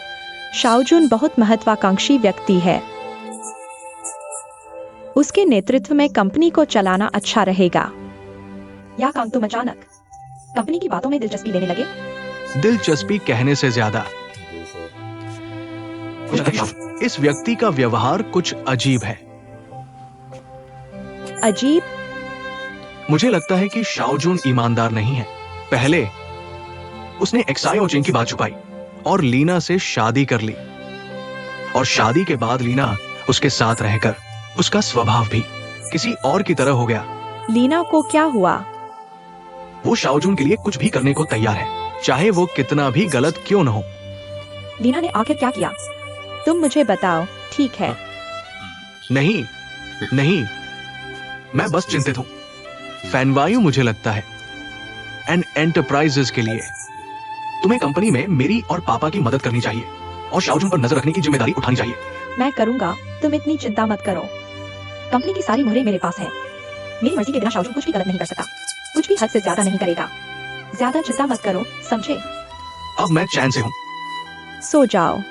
शाओजून बहुत महत्वाकांक्षी व्यक्ति है। उसके नेतृत्व में कंपनी को चलाना अच्छा रहेगा। याकांग, तुम अचानक कंपनी की बातों में दिलचस्पी लेने लगे? दिलचस्पी कहने से ज्यादा इस व्यक्ति का व्यवहार कुछ अजीब है। अजीब? मुझे लगता है कि शाओजून ईमानदार नहीं है। पहले उसने एक्सायो चेंग की बात छुपाई और लीना से शादी कर ली, और शादी के बाद लीना उसके साथ रहकर उसका स्वभाव भी किसी और की तरह हो गया। लीना को क्या हुआ? वो शाओजून के लिए कुछ भी करने को तैयार है, चाहे वो कितना भी गलत क्यों न हो। लीना ने आखिर क्या किया? तुम मुझे बताओ। ठीक है। नहीं नहीं, मैं बस चिंतित हूं। फैनवायु, मुझे लगता है एंड एंटरप्राइजेस के लिए तुम्हें कंपनी में मेरी और पापा की मदद करनी चाहिए और शाओजून पर नजर रखने की जिम्मेदारी उठानी चाहिए। मैं करूंगा, तुम इतनी चिंता मत करो। कंपनी की सारी मोहरें मेरे पास है। मेरी मर्जी के बिना शाओजू कुछ भी गलत नहीं कर सकता, कुछ भी हद से ज्यादा नहीं करेगा। ज्यादा चिंता मत करो, समझे? अब मैं चैन से हूँ। सो जाओ।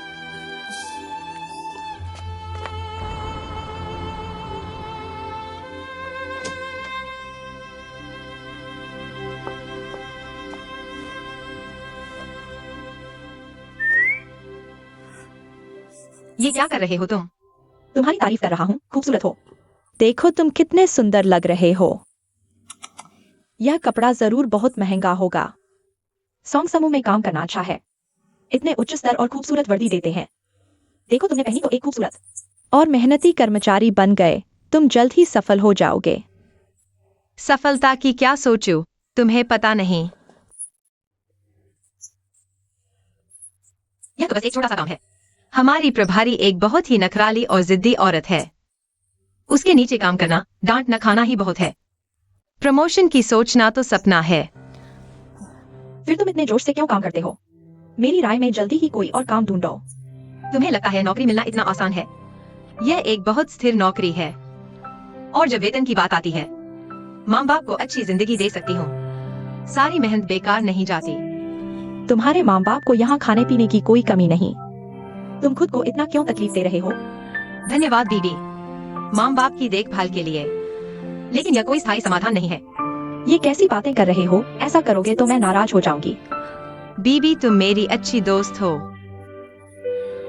ये क्या कर रहे हो तुम? तुम्हारी तारीफ कर रहा हूँ, खूबसूरत हो। देखो तुम कितने सुंदर लग रहे हो। यह कपड़ा जरूर बहुत महंगा होगा। सॉन्ग समूह में काम करना अच्छा है, इतने उच्च स्तर और खूबसूरत वर्दी देते हैं। देखो तुमने पहनी तो एक खूबसूरत और मेहनती कर्मचारी बन गए। तुम जल्द ही सफल हो जाओगे। सफलता की क्या सोचूं, तुम्हें पता नहीं। यह तो बस एक छोटा सा काम है। हमारी प्रभारी एक बहुत ही नखराली और जिद्दी औरत है। उसके नीचे काम करना, डांट न खाना ही बहुत है। प्रमोशन की सोचना तो सपना है। फिर तुम इतने जोश से क्यों काम करते हो? मेरी राय में जल्दी ही कोई और काम ढूंढो। तुम्हें लगता है नौकरी मिलना इतना आसान है? यह एक बहुत स्थिर नौकरी है, और जब वेतन की बात आती है, माँ बाप को अच्छी जिंदगी दे सकती हूँ। सारी मेहनत बेकार नहीं जाती। तुम्हारे माँ बाप को यहाँ खाने पीने की कोई कमी नहीं। तुम खुद को इतना क्यों तकलीफ दे रहे हो? धन्यवाद बीबी, माँ बाप की देखभाल के लिए, लेकिन यह कोई स्थायी समाधान नहीं है। ये कैसी बातें कर रहे हो? ऐसा करोगे तो मैं नाराज हो जाऊंगी। बीबी तुम मेरी अच्छी दोस्त हो।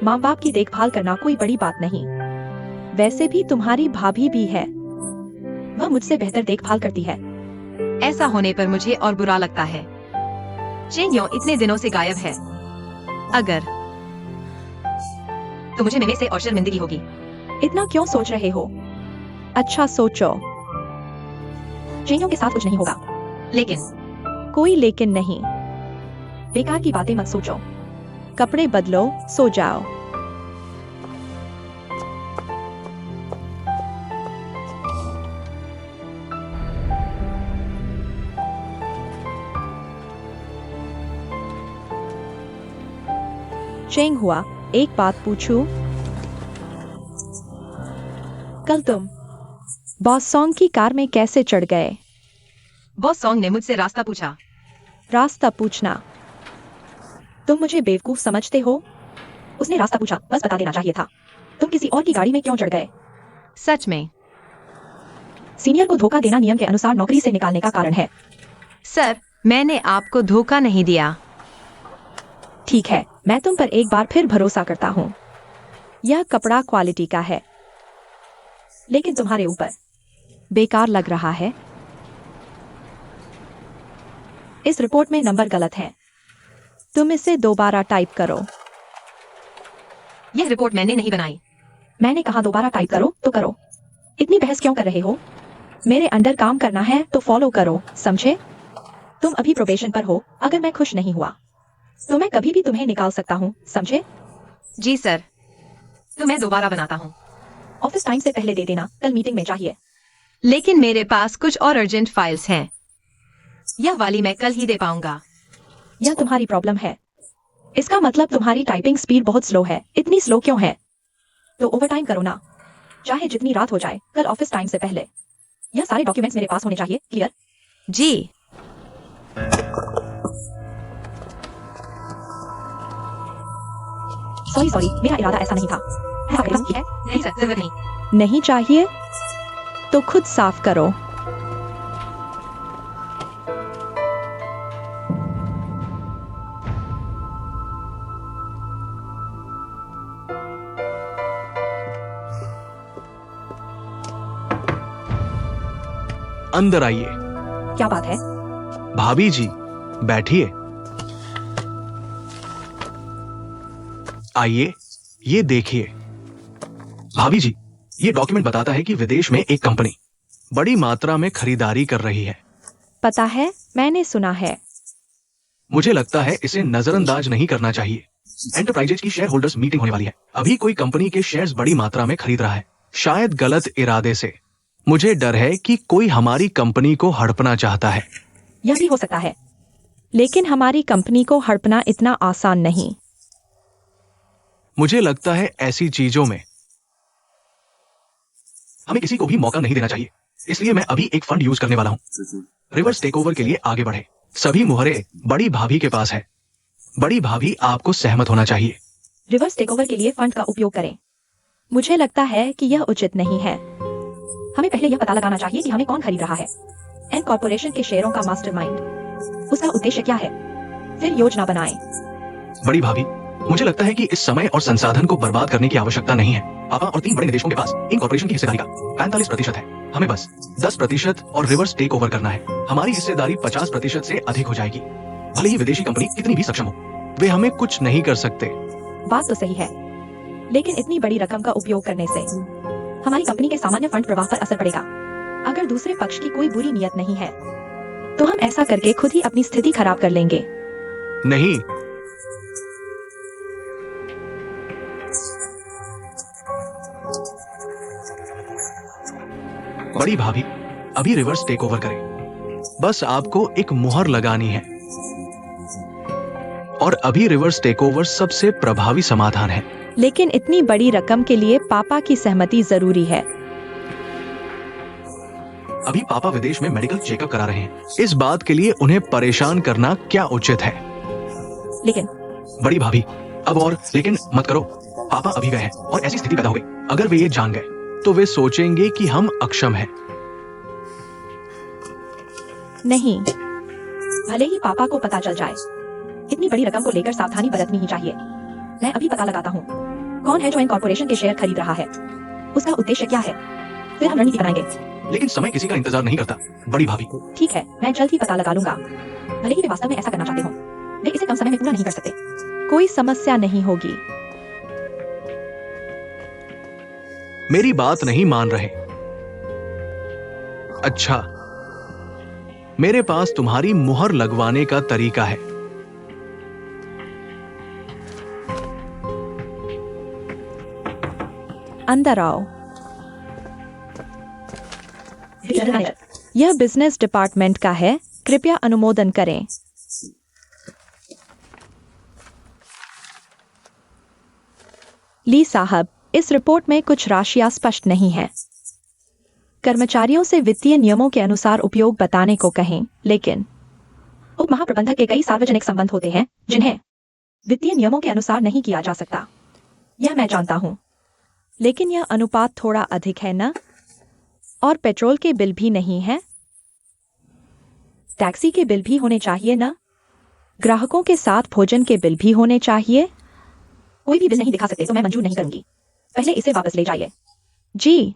माँ बाप की देखभाल करना कोई बड़ी बात नहीं। वैसे भी तुम्हारी भाभी भी है, वह मुझसे बेहतर देखभाल करती है। ऐसा होने पर मुझे और बुरा लगता है। चेंग्यो इतने दिनों से गायब है। अगर तो मुझे मिलने से और शर्मिंदगी होगी। इतना क्यों सोच रहे हो? अच्छा सोचो। चेंगियों के साथ कुछ नहीं होगा। लेकिन कोई लेकिन नहीं। बेकार की बातें मत सोचो। कपड़े बदलो, सो जाओ। चेंग हुआ, एक बात पूछूं? कल तुम बॉस सॉन्ग की कार में कैसे चढ़ गए? बॉस सॉन्ग ने मुझसे रास्ता पूछा। रास्ता पूछना? तुम मुझे बेवकूफ समझते हो? उसने रास्ता पूछा, बस बता देना चाहिए था। तुम किसी और की गाड़ी में क्यों चढ़ गए? सच में? सीनियर को धोखा देना नियम के अनुसार नौकरी से निकालने का कारण है। सर, मैंने आपको धोखा नहीं दिया। ठीक है, मैं तुम पर एक बार फिर भरोसा करता हूँ। यह कपड़ा क्वालिटी का है, लेकिन तुम्हारे ऊपर बेकार लग रहा है। इस रिपोर्ट में नंबर गलत है। तुम इसे दोबारा टाइप करो। यह रिपोर्ट मैंने नहीं बनाई। मैंने कहा दोबारा टाइप करो तो करो। इतनी बहस क्यों कर रहे हो? मेरे अंडर काम करना है तो फॉलो करो, समझे? तुम अभी प्रोबेशन पर हो। अगर मैं खुश नहीं हुआ तो मैं कभी भी तुम्हें निकाल सकता हूँ, समझे? जी सर, तो मैं दोबारा बनाता हूँ। ऑफिस टाइम से पहले दे देना, कल मीटिंग में चाहिए। लेकिन मेरे पास कुछ और अर्जेंट फाइल्स हैं। यह वाली मैं कल ही दे पाऊंगा। यह तुम्हारी प्रॉब्लम है। इसका मतलब तुम्हारी टाइपिंग स्पीड बहुत स्लो है। इतनी स्लो क्यों है? तो ओवरटाइम करो ना, चाहे जितनी रात हो जाए, कल ऑफिस टाइम से पहले। यह सारे डॉक्यूमेंट्स मेरे पास होने चाहिए, क्लियर? जी। सॉरी, मेरा इरादा ऐसा नहीं था। ऐसा करें, ठीक है? नहीं सर, जरूरत नहीं। नहीं चाहिए तो खुद साफ करो। अंदर आइए। क्या बात है? भाभी जी, बैठिए। आइए, ये देखिए। भाभी जी, ये डॉक्यूमेंट बताता है कि विदेश में एक कंपनी बड़ी मात्रा में खरीदारी कर रही है। पता है, मैंने सुना है। मुझे लगता है इसे नजरअंदाज नहीं करना चाहिए। एंटरप्राइजेज की शेयर होल्डर्स मीटिंग होने वाली है। अभी कोई कंपनी के शेयर्स बड़ी मात्रा में खरीद रहा है, शायद गलत इरादे से। मुझे डर है कि कोई हमारी कंपनी को हड़पना चाहता है। यह भी हो सकता है, लेकिन हमारी कंपनी को हड़पना इतना आसान नहीं। मुझे लगता है ऐसी चीजों में हमें किसी को भी मौका नहीं देना चाहिए। इसलिए मैं अभी एक फंड यूज करने वाला हूँ। रिवर्स टेकओवर के लिए आगे बढ़े। सभी मुहरे बड़ी भाभी के पास है। बड़ी भाभी, आपको सहमत होना चाहिए। रिवर्स टेकओवर के लिए फंड का उपयोग करें। मुझे लगता है कि यह उचित नहीं है। हमें पहले यह पता लगाना चाहिए कि हमें कौन खरीद रहा है। एन कॉर्पोरेशन के शेयरों का मास्टरमाइंड, उसका उद्देश्य क्या है, फिर योजना बनाएं। बड़ी भाभी, मुझे लगता है कि इस समय और संसाधन को बर्बाद करने की आवश्यकता नहीं है। पापा और 3 बड़े निदेशकों के पास इन कॉर्पोरेशन की हिस्सेदारी का 45% है। हमें बस 10% और रिवर्स टेक ओवर करना है। हमारी हिस्सेदारी 50% से अधिक हो जाएगी। भले ही विदेशी कंपनी कितनी भी सक्षम हो, वे हमें कुछ नहीं कर सकते। बात तो सही है, लेकिन इतनी बड़ी रकम का उपयोग करने से हमारी कंपनी के सामान्य फंड प्रवाह पर असर पड़ेगा। अगर दूसरे पक्ष की कोई बुरी नियत नहीं है, तो हम ऐसा करके खुद ही अपनी स्थिति खराब कर लेंगे। नहीं, बड़ी भाभी, अभी रिवर्स टेक ओवर करें। बस आपको एक मुहर लगानी है। और अभी रिवर्स टेक ओवर सबसे प्रभावी समाधान है। लेकिन इतनी बड़ी रकम के लिए पापा की सहमति जरूरी है। अभी पापा विदेश में मेडिकल चेकअप करा रहे हैं। इस बात के लिए उन्हें परेशान करना क्या उचित है? लेकिन बड़ी भाभी, अब और लेकिन मत करो। पापा अभी गए हैं और ऐसी स्थिति पैदा हो गई, अगर वे ये जान गए तो वे सोचेंगे कि हम अक्षम हैं। नहीं, भले ही पापा को पता चल जाए, इतनी बड़ी रकम को लेकर सावधानी बरतनी ही चाहिए। मैं अभी पता लगाता हूँ कौन है जो इन कॉर्पोरेशन के शेयर खरीद रहा है, उसका उद्देश्य क्या है, फिर हम रणनीति बनाएंगे। लेकिन समय किसी का इंतजार नहीं करता, बड़ी भाभी। ठीक है, मैं जल्द ही पता लगा लूंगा। भले ही वे वास्तव में ऐसा करना चाहते हो, वे इसे कम समय में पूरा नहीं कर सकते। कोई समस्या नहीं होगी। मेरी बात नहीं मान रहे। अच्छा, मेरे पास तुम्हारी मुहर लगवाने का तरीका है। अंदर आओ। यह बिजनेस डिपार्टमेंट का है, कृपया अनुमोदन करें। ली साहब, इस रिपोर्ट में कुछ राशियां स्पष्ट नहीं है। कर्मचारियों से वित्तीय नियमों के अनुसार उपयोग बताने को कहें, लेकिन उप महाप्रबंधक के कई सार्वजनिक संबंध होते हैं जिन्हें वित्तीय नियमों के अनुसार नहीं किया जा सकता। यह मैं जानता हूं, लेकिन यह अनुपात थोड़ा अधिक है ना? और पेट्रोल के बिल भी नहीं है। टैक्सी के बिल भी होने चाहिए ना? ग्राहकों के साथ भोजन के बिल भी होने चाहिए। कोई भी बिल नहीं दिखा सकते तो मैं मंजूर नहीं करूंगी। पहले इसे वापस ले जाइए। जी।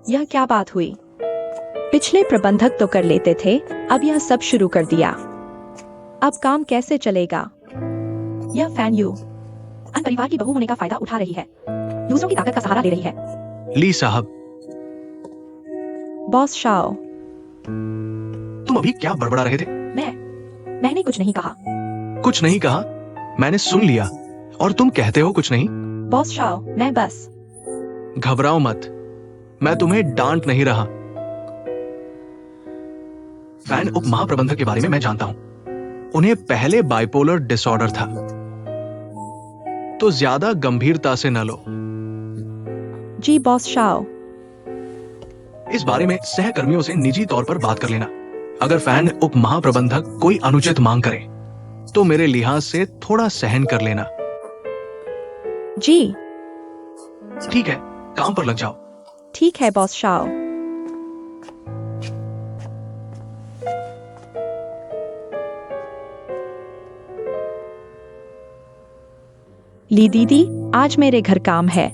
यह क्या बात हुई? पिछले प्रबंधक तो कर लेते थे, अब यह सब शुरू कर दिया। अब काम कैसे चलेगा? यह फैन यू अन परिवार की बहू होने का फायदा उठा रही है, दूसरों की ताकत का सहारा ले रही है। ली साहब, बॉस शाओ, तुम अभी क्या बड़बड़ा रहे थे? मैंने कुछ नहीं कहा। कुछ नहीं कहा? मैंने सुन लिया। और तुम कहते हो कुछ नहीं? बॉस शाओ, मैं बस। घबराओ मत, मैं तुम्हें डांट नहीं रहा। फैन उप महाप्रबंधक के बारे में मैं जानता हूं। उन्हें पहले बाइपोलर डिसऑर्डर था, तो ज्यादा गंभीरता से न लो। जी बॉस शाओ। इस बारे में सहकर्मियों से निजी तौर पर बात कर लेना। अगर फैन उप महाप्रबंधक कोई अनुचित मांग करे तो मेरे लिहाज से थोड़ा सहन कर लेना। जी ठीक है, काम पर लग जाओ। ठीक है बॉस शाओ। ली दीदी, आज मेरे घर काम है।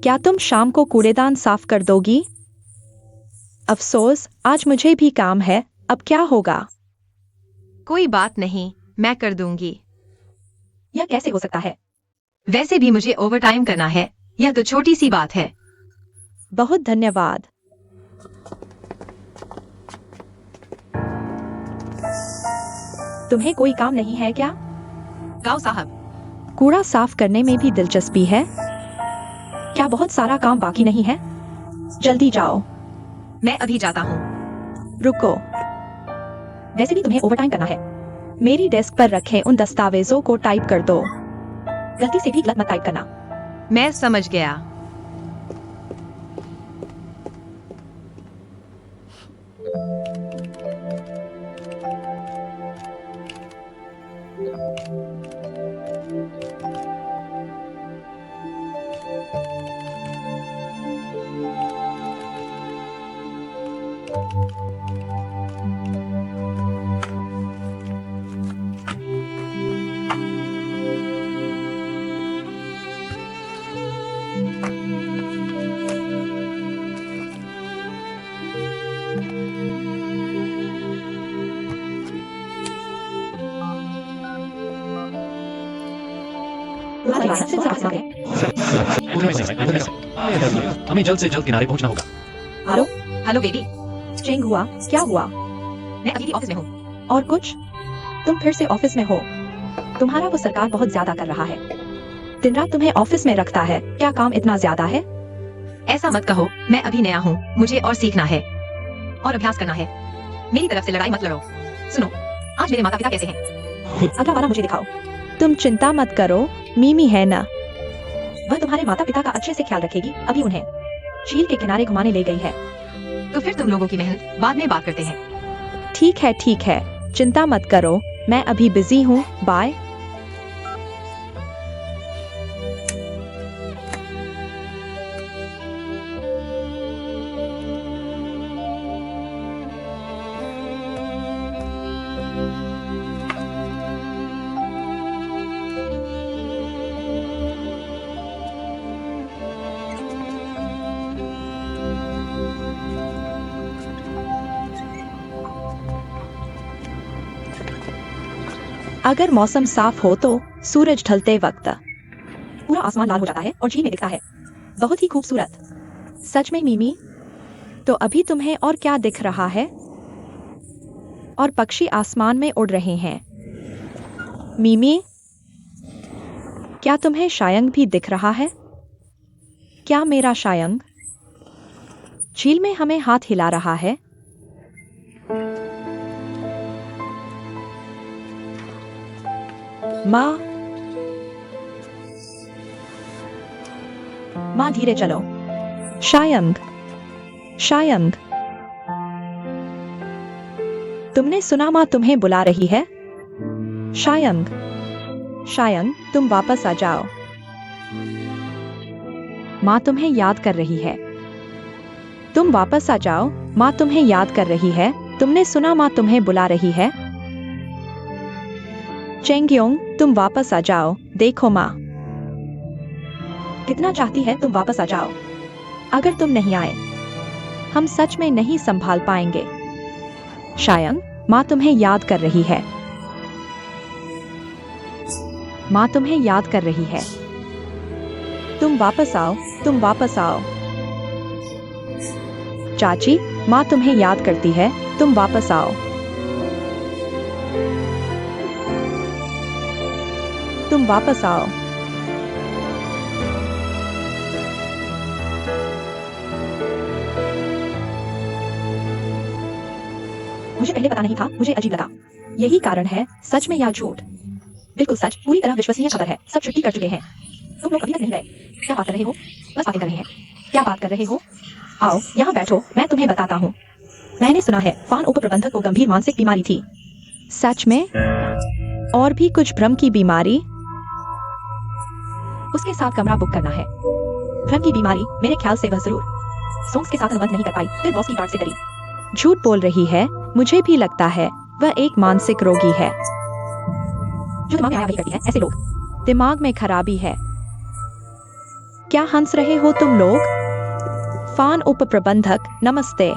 क्या तुम शाम को कूड़ेदान साफ कर दोगी? अफसोस, आज मुझे भी काम है। अब क्या होगा? कोई बात नहीं, मैं कर दूंगी। यह कैसे हो सकता है? वैसे भी मुझे ओवरटाइम करना है, यह तो छोटी सी बात है। बहुत धन्यवाद। तुम्हें कोई काम नहीं है क्या? गाओ साहब, कूड़ा साफ करने में भी दिलचस्पी है? क्या बहुत सारा काम बाकी नहीं है? जल्दी जाओ। मैं अभी जाता हूँ। रुको, वैसे भी तुम्हें ओवरटाइम करना है। मेरी डेस्क पर रखे उन दस्तावेजों को टाइप कर दो। गलती से भी गलत मत टाइप करना। मैं समझ गया। हमें जल्द से जल्द किनारे पहुंचना होगा। हेलो हेलो बेबी, चेंग हुआ, क्या हुआ? मैं अभी भी ऑफिस में हूँ। और कुछ? तुम फिर से ऑफिस में हो? तुम्हारा वो सरकार बहुत ज्यादा कर रहा है, दिन रात तुम्हें ऑफिस में रखता है। क्या काम इतना ज्यादा है? ऐसा मत कहो, मैं अभी नया हूँ, मुझे और सीखना है और अभ्यास करना है। मेरी तरफ से लड़ाई मत लड़ो। सुनो, आज मेरे माता पिता कैसे हैं? अगला वाला मुझे दिखाओ। तुम चिंता मत करो, मीमी है ना, वह तुम्हारे माता पिता का अच्छे से ख्याल रखेगी। अभी उन्हें झील के किनारे घुमाने ले गई है। तो फिर तुम लोगों की मेहनत बाद में बात करते हैं। ठीक है, चिंता मत करो, मैं अभी बिजी हूँ, बाय। अगर मौसम साफ हो तो सूरज ढलते वक्त पूरा आसमान लाल हो जाता है और झील में दिखता है। बहुत ही खूबसूरत। सच में मीमी? तो अभी तुम्हें और क्या दिख रहा है? और पक्षी आसमान में उड़ रहे हैं। मीमी, क्या तुम्हें शायंग भी दिख रहा है? क्या मेरा शायंग झील में हमें हाथ हिला रहा है? माँ धीरे चलो। शायंग, तुमने सुना माँ तुम्हें बुला रही है? शायंग, तुम वापस आ जाओ। माँ तुम्हें याद कर रही है। तुम वापस आ जाओ, माँ तुम्हें याद कर रही है। तुमने सुना माँ तुम्हें बुला रही है? चेंगयोंग, तुम वापस आ जाओ। देखो माँ कितना चाहती है तुम वापस आ जाओ। अगर तुम नहीं आए, हम सच में नहीं संभाल पाएंगे। शायंग, माँ तुम्हें याद कर रही है। माँ तुम्हें याद कर रही है। तुम वापस आओ, तुम वापस आओ। चाची, माँ तुम्हें याद करती है। तुम वापस आओ। तुम वापस आओ। मुझे पहले पता नहीं था, मुझे अजीब लगा। यही कारण है, सच में या झूठ? बिल्कुल सच, पूरी तरह विश्वसनीय खबर है। सब छुट्टी कर चुके हैं। तुम लोग अभी तक नहीं गए। क्या बात कर रहे हो? बस बातें कर रहे हैं। क्या बात कर रहे हो? आओ यहाँ बैठो, मैं तुम्हें बताता हूँ। मैंने सुना है फान उप प्रबंधक को गंभीर मानसिक बीमारी थी। सच में? और भी कुछ भ्रम की बीमारी? उसके साथ कमरा बुक करना है। भ्रम की बीमारी, मेरे ख्याल से वह जरूर सोंग्स के साथ अनुबंध नहीं कर पाई, फिर बॉस की डांट से डरी। झूठ बोल रही है, मुझे भी लगता है वह एक मानसिक रोगी है। जो दिमाग में आया वही करती है, ऐसे लोग। दिमाग में खराबी है। क्या हंस रहे हो तुम लोग? फान उप प्रबंधक, नमस्ते।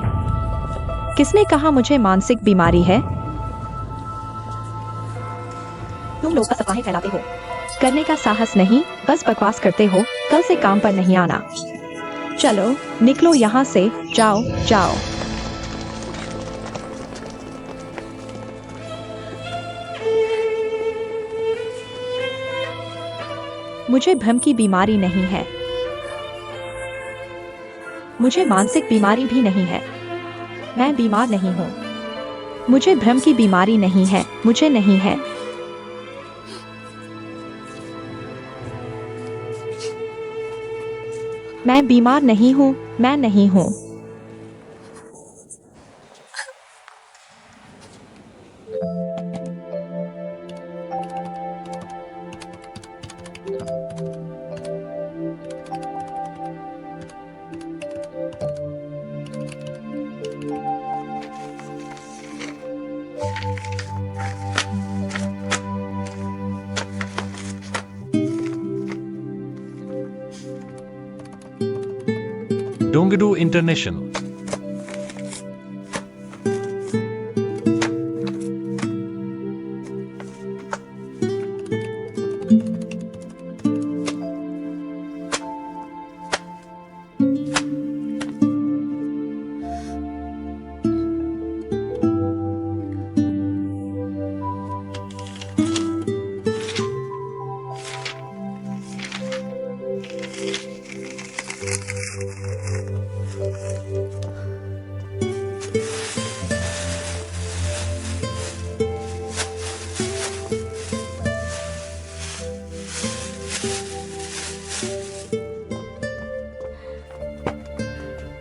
किसने कहा मुझे मानसिक बीमारी है? तुम लोग बस अफवाहें फैलाते हो। करने का साहस नहीं, बस बकवास करते हो। कल से काम पर नहीं आना। चलो निकलो यहाँ से, जाओ जाओ। मुझे भ्रम की बीमारी नहीं है। मुझे मानसिक बीमारी भी नहीं है। मैं बीमार नहीं हूँ। मुझे भ्रम की बीमारी नहीं है, मुझे नहीं है। . मैं बीमार नहीं हूँ, मैं नहीं हूँ। डोंगडू इंटरनेशनल।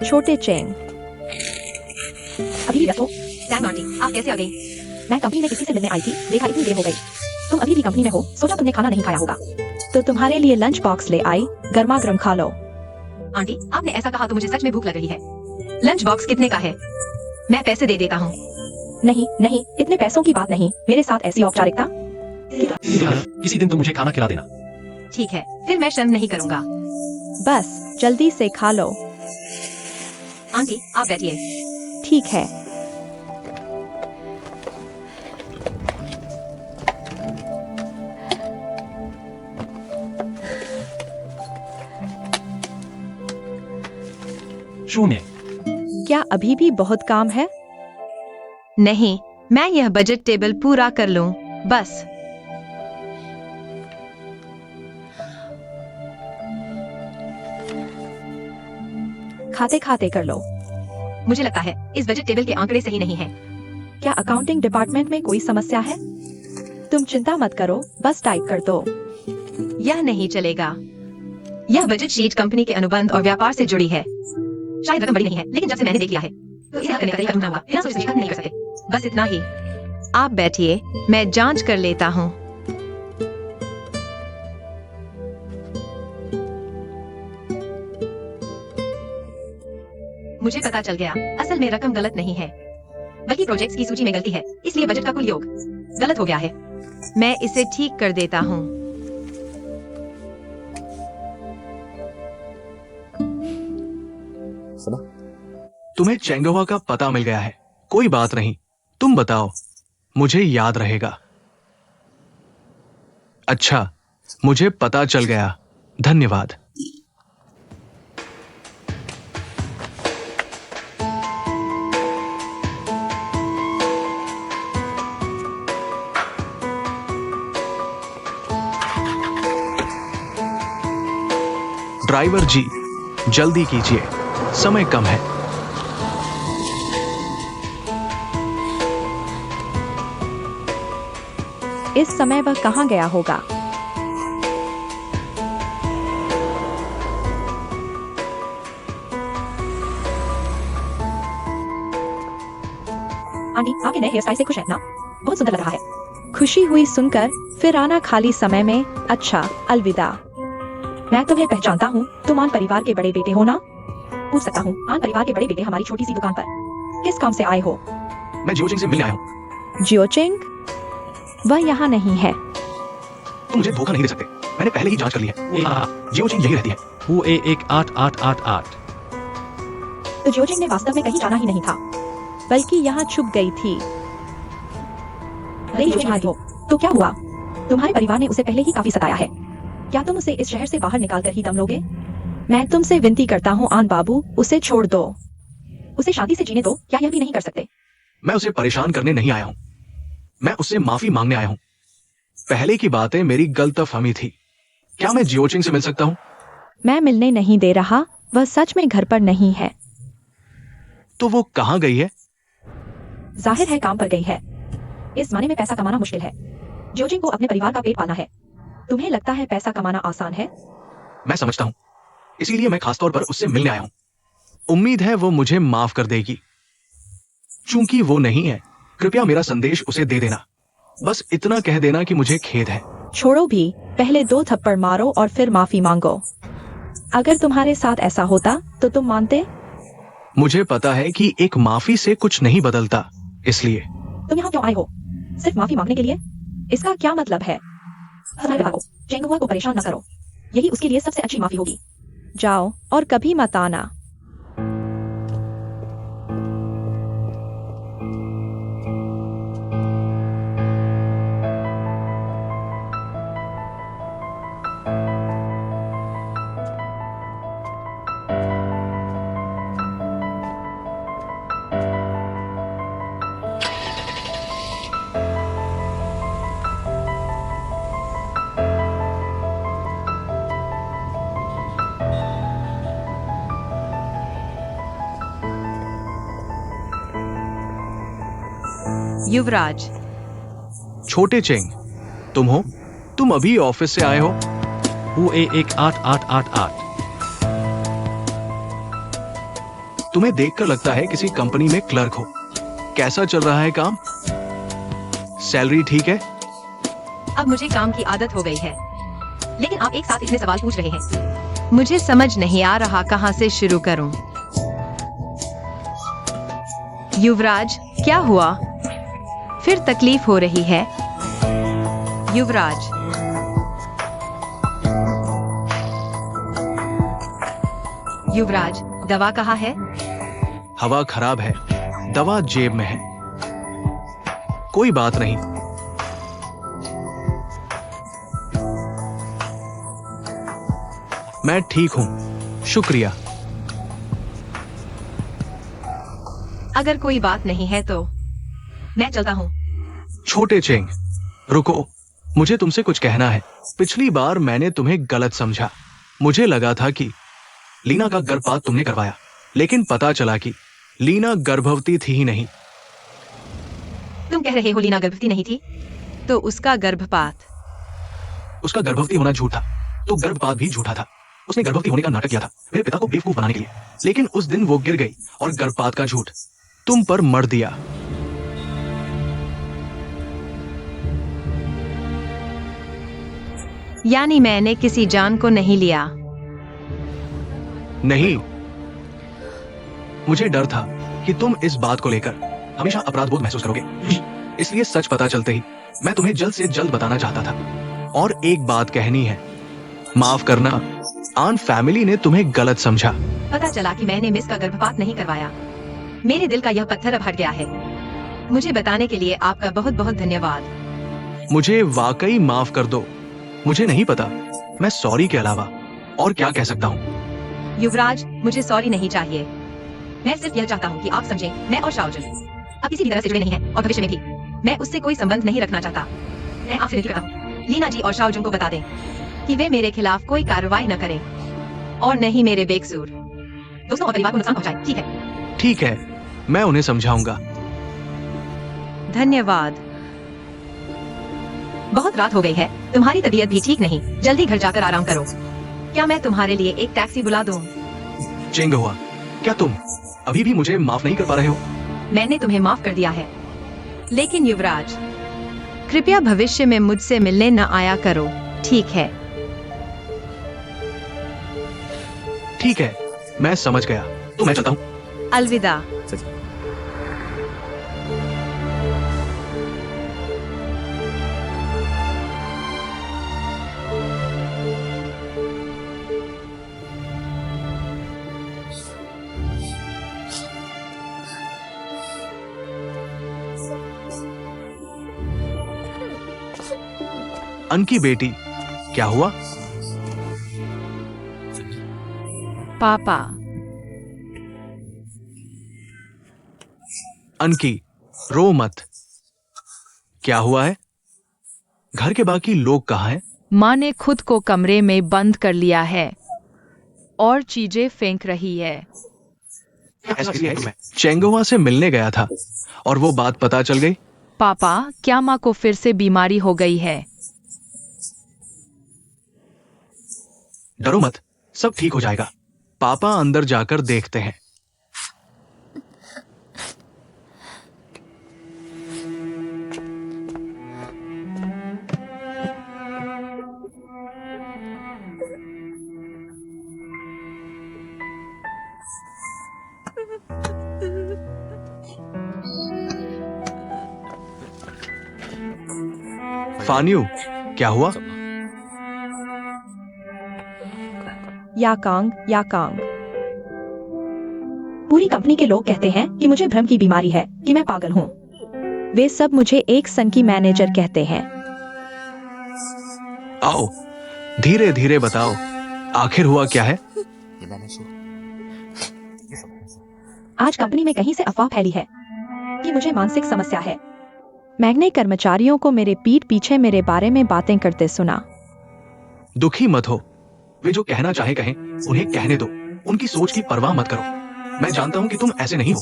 छोटे चेंग। अभी भी व्यस्त हो? सैम आंटी, आप कैसे आ गई? मैं कंपनी में किसी से मिलने आई थी, देखा इतनी देर हो गई। तुम अभी भी कंपनी में हो, सोचा तुमने खाना नहीं खाया होगा, तो तुम्हारे लिए लंच बॉक्स ले आई, गर्मा गर्म खा लो। आंटी, आपने ऐसा कहा तो मुझे सच में भूख लग रही है। लंच बॉक्स कितने का है? मैं पैसे दे देता हूँ। नहीं नहीं, इतने पैसों की बात नहीं, मेरे साथ ऐसी औपचारिकता। किसी दिन तुम मुझे खाना खिला देना। ठीक है, फिर मैं शर्म नहीं करूँगा। बस जल्दी से खा लो। आंटी, आप बैठिए। ठीक है। शून्य। क्या अभी भी बहुत काम है? नहीं, मैं यह बजट टेबल पूरा कर लूं, बस। खाते खाते कर लो। मुझे लगता है इस बजट टेबल के आंकड़े सही नहीं हैं। क्या अकाउंटिंग डिपार्टमेंट में कोई समस्या है? तुम चिंता मत करो, बस टाइप कर दो। यह नहीं चलेगा। यह बजट शीट कंपनी के अनुबंध और व्यापार से जुड़ी है। शायद रकम बड़ी नहीं है, लेकिन जब से मैंने देख लिया है तो इसे हल करने का तरीका ढूंढना होगा। बिना सोचे समझे नहीं कर सकते। बस इतना ही। आप बैठिए, मैं जांच कर लेता हूँ। मुझे पता चल गया, असल में रकम गलत नहीं है, बल्कि प्रोजेक्ट्स की सूची में गलती है, इसलिए बजट का कुल योग गलत हो गया है। मैं इसे ठीक कर देता हूँ। तुम्हें चेंगवा का पता मिल गया है, कोई बात नहीं, तुम बताओ, मुझे याद रहेगा। अच्छा, मुझे पता चल गया, धन्यवाद। ड्राइवर जी, जल्दी कीजिए, समय कम है। इस समय वह कहाँ गया होगा? आंटी, आपके नए हेयर स्टाइल से खुश हैं ना? बहुत सुंदर लग रहा है। खुशी हुई सुनकर, फिर आना खाली समय में। अच्छा, अलविदा। मैं तुम्हें पहचानता हूँ, तुम आन परिवार के बड़े बेटे हो ना? पूछ सकता हूँ, आन परिवार के बड़े बेटे हमारी छोटी सी दुकान पर किस काम से आए हो? मैं जियोचिंग से मिलने आया हूँ। जियोचिंग? वह यहाँ नहीं है। तुम मुझे धोखा नहीं दे सकते, मैंने पहले ही जांच कर ली है। जियोचिंग यही रहती है। हुए 18888। तो जियोचिंग ने वास्तव में कहीं जाना ही नहीं था, बल्कि यहाँ छुप गई थी। अरे जियोचिंग हो, तो क्या हुआ? तुम्हारे परिवार ने उसे पहले ही काफी सताया है। क्या तुम उसे इस शहर से बाहर निकाल कर ही दम लोगे? मैं तुमसे विनती करता हूँ आन बाबू, उसे छोड़ दो। उसे शांति से जीने दो, क्या यह भी नहीं कर सकते? मैं उसे परेशान करने नहीं आया हूँ, मैं उससे माफी मांगने आया हूँ। पहले की बातें मेरी गलतफहमी थी। क्या मैं जियोचिंग से मिल सकता हूँ? मैं मिलने नहीं दे रहा, वह सच में घर पर नहीं है। तो वो कहाँ गई है? जाहिर है काम पर गई है। इस जमाने में पैसा कमाना मुश्किल है। जियोचिंग को अपने परिवार का पेट पालना है। तुम्हें लगता है पैसा कमाना आसान है? मैं समझता हूँ, इसीलिए मैं खासतौर पर उससे मिलने आया हूं। उम्मीद है वो मुझे माफ कर देगी। चूंकि वो नहीं है, कृपया मेरा संदेश उसे दे देना। बस इतना कह देना कि मुझे खेद है। छोड़ो भी, पहले 2 थप्पड़ मारो और फिर माफी मांगो। अगर तुम्हारे साथ ऐसा होता तो तुम मानते? मुझे पता है कि एक माफी से कुछ नहीं बदलता, इसलिए। तुम यहाँ क्यों आए हो? सिर्फ माफी मांगने के लिए? इसका क्या मतलब है? चेंगहुआ को परेशान न करो, यही उसके लिए सबसे अच्छी माफी होगी। जाओ और कभी मत आना। युवराज, छोटे चेंग, तुम हो? तुम अभी ऑफिस से आए हो? UE 18888। तुम्हें देखकर लगता है किसी कंपनी में क्लर्क हो। कैसा चल रहा है काम? सैलरी ठीक है? अब मुझे काम की आदत हो गई है, लेकिन आप एक साथ इतने सवाल पूछ रहे हैं, मुझे समझ नहीं आ रहा कहां से शुरू करूं। युवराज, क्या हुआ? फिर तकलीफ हो रही है? युवराज, युवराज, दवा कहाँ है? हवा खराब है, दवा जेब में है। कोई बात नहीं। मैं ठीक हूं, शुक्रिया। अगर कोई बात नहीं है तो मैं चलता हूँ। छोटे चेंग, रुको, मुझे तुमसे कुछ कहना है। पिछली बार मैंने तुम्हें गलत समझा। मुझे लगा था कि लीना का गर्भपात तुमने करवाया, लेकिन पता चला कि लीना गर्भवती थी ही नहीं। तुम कह रहे हो लीना गर्भवती नहीं थी? तो उसका गर्भपात? उसका गर्भवती होना झूठ था, तो गर्भपात भी झूठा था। उसने गर्भवती होने का नाटक किया था मेरे पिता को बेवकूफ बनाने के लिए, लेकिन उस दिन वो गिर गई और गर्भपात का झूठ तुम पर मढ़ दिया। यानी मैंने किसी जान को नहीं लिया? नहीं, मुझे डर था कि तुम इस बात को लेकर हमेशा अपराध बोध महसूस करोगे, इसलिए सच पता चलते ही मैं तुम्हें जल्द से जल्द बताना चाहता था। और एक बात कहनी है, माफ करना, आन फैमिली ने तुम्हें गलत समझा। पता चला कि मैंने मिस का गर्भपात नहीं करवाया। मेरे दिल का यह पत्थर अब हट गया है। मुझे बताने के लिए आपका बहुत बहुत धन्यवाद। मुझे वाकई माफ कर दो। मुझे नहीं पता मैं सॉरी के अलावा और क्या कह सकता हूँ। युवराज, मुझे सॉरी नहीं चाहिए। मैं सिर्फ यह चाहता हूँ कि आप समझें, मैं और शाओजुन अब किसी भी तरह से जुड़े नहीं हैं और भविष्य में भी मैं उससे कोई संबंध नहीं रखना चाहता। मैं आपसे विनती करता हूँ, लीना जी और शाओजुन को बता दें कि वे मेरे खिलाफ कोई कार्रवाई न करें और न ही मेरे बेकसूर दोस्तों और परिवार को नुकसान पहुंचाएं। ठीक है? ठीक है, मैं उन्हें समझाऊंगा। धन्यवाद। बहुत रात हो गई है, तुम्हारी तबीयत भी ठीक नहीं, जल्दी घर जाकर आराम करो। क्या मैं तुम्हारे लिए एक टैक्सी बुला दूं? चेंगहुआ, क्या तुम अभी भी मुझे माफ नहीं कर पा रहे हो? मैंने तुम्हें माफ कर दिया है, लेकिन युवराज, कृपया भविष्य में मुझसे मिलने न आया करो, ठीक है? ठीक है, मैं समझ गया, तो मैं चलता हूँ। अलविदा। अन की बेटी, क्या हुआ? पापा। अनकी, रो मत। क्या हुआ है? घर के बाकी लोग कहाँ हैं? माँ ने खुद को कमरे में बंद कर लिया है और चीजें फेंक रही है। चेंगहुआ से मिलने गया था और वो बात पता चल गई। पापा, क्या माँ को फिर से बीमारी हो गई है? डरो मत, सब ठीक हो जाएगा। पापा अंदर जाकर देखते हैं। फान्यू, क्या हुआ? याकांग। पूरी कंपनी के लोग कहते हैं कि मुझे भ्रम की बीमारी है, कि मैं पागल हूँ। वे सब मुझे एक संकी मैनेजर कहते हैं। आओ, धीरे धीरे बताओ, आखिर हुआ क्या है? आज कंपनी में कहीं से अफवाह फैली है कि मुझे मानसिक समस्या है। मैंने कर्मचारियों को मेरे पीठ पीछे मेरे बारे में बातें करते सुना। दुखी मत हो, वे जो कहना चाहे कहें, उन्हें कहने दो। उनकी सोच की परवाह मत करो। मैं जानता हूं कि तुम ऐसे नहीं हो,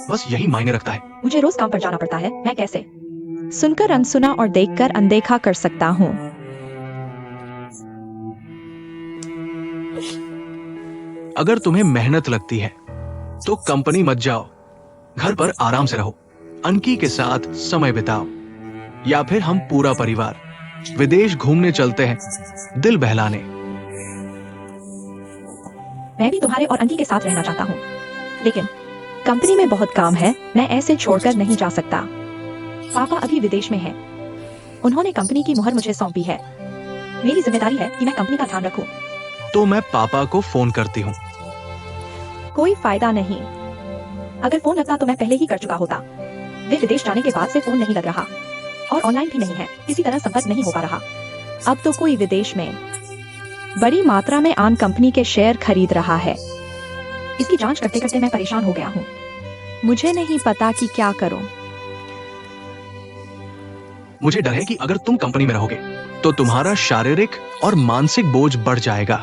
बस यही मायने रखता है। मुझे रोज काम पर जाना पड़ता है, मैं कैसे सुनकर अनसुना और देखकर अनदेखा कर सकता हूँ? अगर तुम्हें मेहनत लगती है तो कंपनी मत जाओ, घर पर आराम से रहो, अनकी के साथ समय बिताओ, या फिर हम पूरा परिवार विदेश घूमने चलते हैं, दिल बहलाने। मैं भी तुम्हारे और अंकी के साथ रहना चाहता हूँ, लेकिन कंपनी में बहुत काम है, मैं ऐसे छोड़कर नहीं जा सकता। पापा अभी विदेश में हैं। उन्होंने कंपनी की मुहर मुझे सौंपी है। मेरी जिम्मेदारी है कि मैं कंपनी का ध्यान रखूं। तो मैं पापा को फोन करती हूँ। कोई फायदा नहीं। अगर फोन लगता तो मैं पहले ही कर चुका होता। वे विदेश जाने के बाद से फोन नहीं लग रहा और ऑनलाइन भी नहीं है, किसी तरह संपर्क नहीं हो पा रहा। अब तो कोई विदेश में बड़ी मात्रा में आन कंपनी के शेयर खरीद रहा है। इसकी जांच करते करते मैं परेशान हो गया हूँ। मुझे नहीं पता कि क्या करूं। मुझे डर है कि अगर तुम कंपनी में रहोगे तो तुम्हारा शारीरिक और मानसिक बोझ बढ़ जाएगा।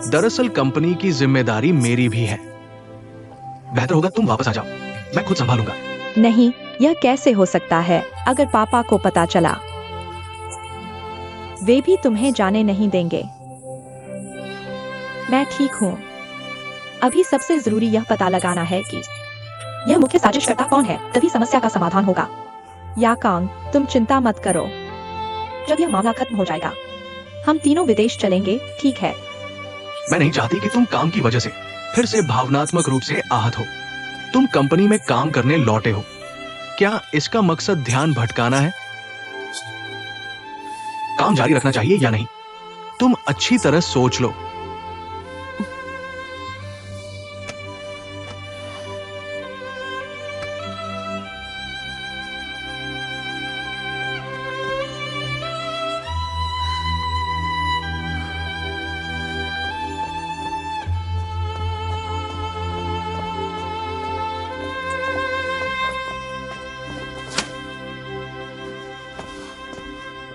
दरअसल कंपनी की जिम्मेदारी मेरी भी है। बेहतर होगा तुम वापस आ जाओ, मैं खुद संभालूंगा। नहीं, यह कैसे हो सकता है? अगर पापा को पता चला, वे भी तुम्हें जाने नहीं देंगे। मैं ठीक हूँ। अभी सबसे जरूरी यह पता लगाना है कि यह मुख्य साजिशकर्ता कौन है, तभी समस्या का समाधान होगा। याकांग, तुम चिंता मत करो। जब यह मामला खत्म हो जाएगा, हम तीनों विदेश चलेंगे, ठीक है? मैं नहीं चाहती कि तुम काम की वजह से फिर से भावनात्मक रूप से आहत हो। तुम कंपनी में काम करने लौटे हो, क्या इसका मकसद ध्यान भटकाना है? काम जारी रखना चाहिए या नहीं, तुम अच्छी तरह सोच लो।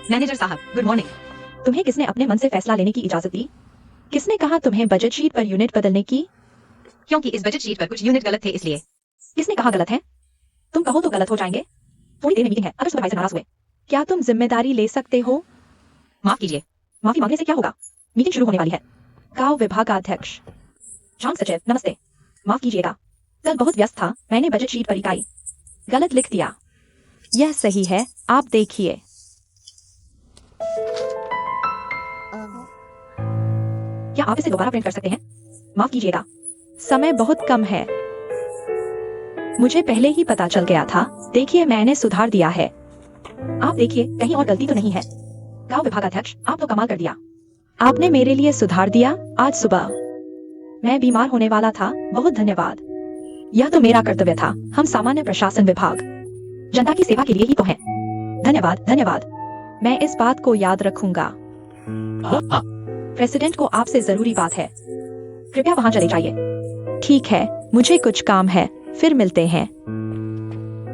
मैनेजर साहब, गुड मॉर्निंग। तुम्हें किसने अपने मन से फैसला लेने की इजाजत दी? किसने कहा तुम्हें बजट शीट पर यूनिट बदलने की? क्योंकि इस बजट शीट पर कुछ यूनिट गलत थे, इसलिए। किसने कहा गलत है? तुम कहो तो गलत हो जाएंगे। थोड़ी देर में मीटिंग है, अगर सुपरवाइजर नाराज हुए। क्या तुम जिम्मेदारी ले सकते हो? माफ कीजिए। माफी मांगने से क्या होगा? मीटिंग शुरू होने वाली है। गांव विभागाध्यक्ष जांग सचिव, नमस्ते। माफ कीजिएगा, कल बहुत व्यस्त था। मैंने बजट शीट पर इकाई गलत लिख दिया। यह सही है, आप देखिए। क्या आप इसे दोबारा प्रिंट कर सकते हैं? माफ कीजिएगा, समय बहुत कम है। मुझे पहले ही पता चल गया था। देखिए, मैंने सुधार दिया है। आप देखिए, कहीं और गलती तो नहीं है। गांव विभागाध्यक्ष, आप तो कमाल कर दिया। आपने मेरे लिए सुधार दिया आज सुबह। मैं बीमार होने वाला था, बहुत धन्यवाद। यह तो मेरा कर्तव्य था। हम सामान्य प्रशासन विभाग जनता की सेवा के लिए ही तो हैं। धन्यवाद, धन्यवाद। मैं इस बात को याद रखूंगा। प्रेसिडेंट को आपसे जरूरी बात है, कृपया वहां चले जाइए। ठीक है, मुझे कुछ काम है, फिर मिलते हैं।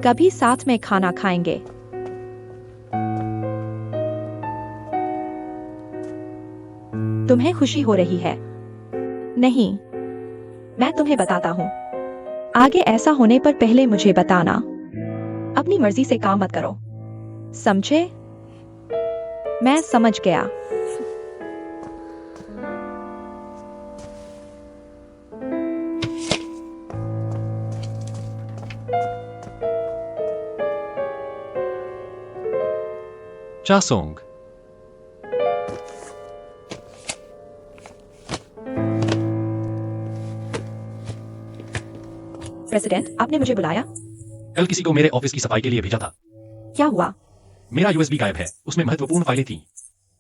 कभी साथ में खाना खाएंगे। तुम्हें खुशी हो रही है? नहीं, मैं तुम्हें बताता हूँ। आगे ऐसा होने पर पहले मुझे बताना। अपनी मर्जी से काम मत करो, समझे? मैं समझ गया। चासोंग। प्रेसिडेंट, आपने मुझे बुलाया? कल किसी को मेरे ऑफिस की सफाई के लिए भेजा था। क्या हुआ? मेरा यूएसबी गायब है, उसमें महत्वपूर्ण फाइलें थी।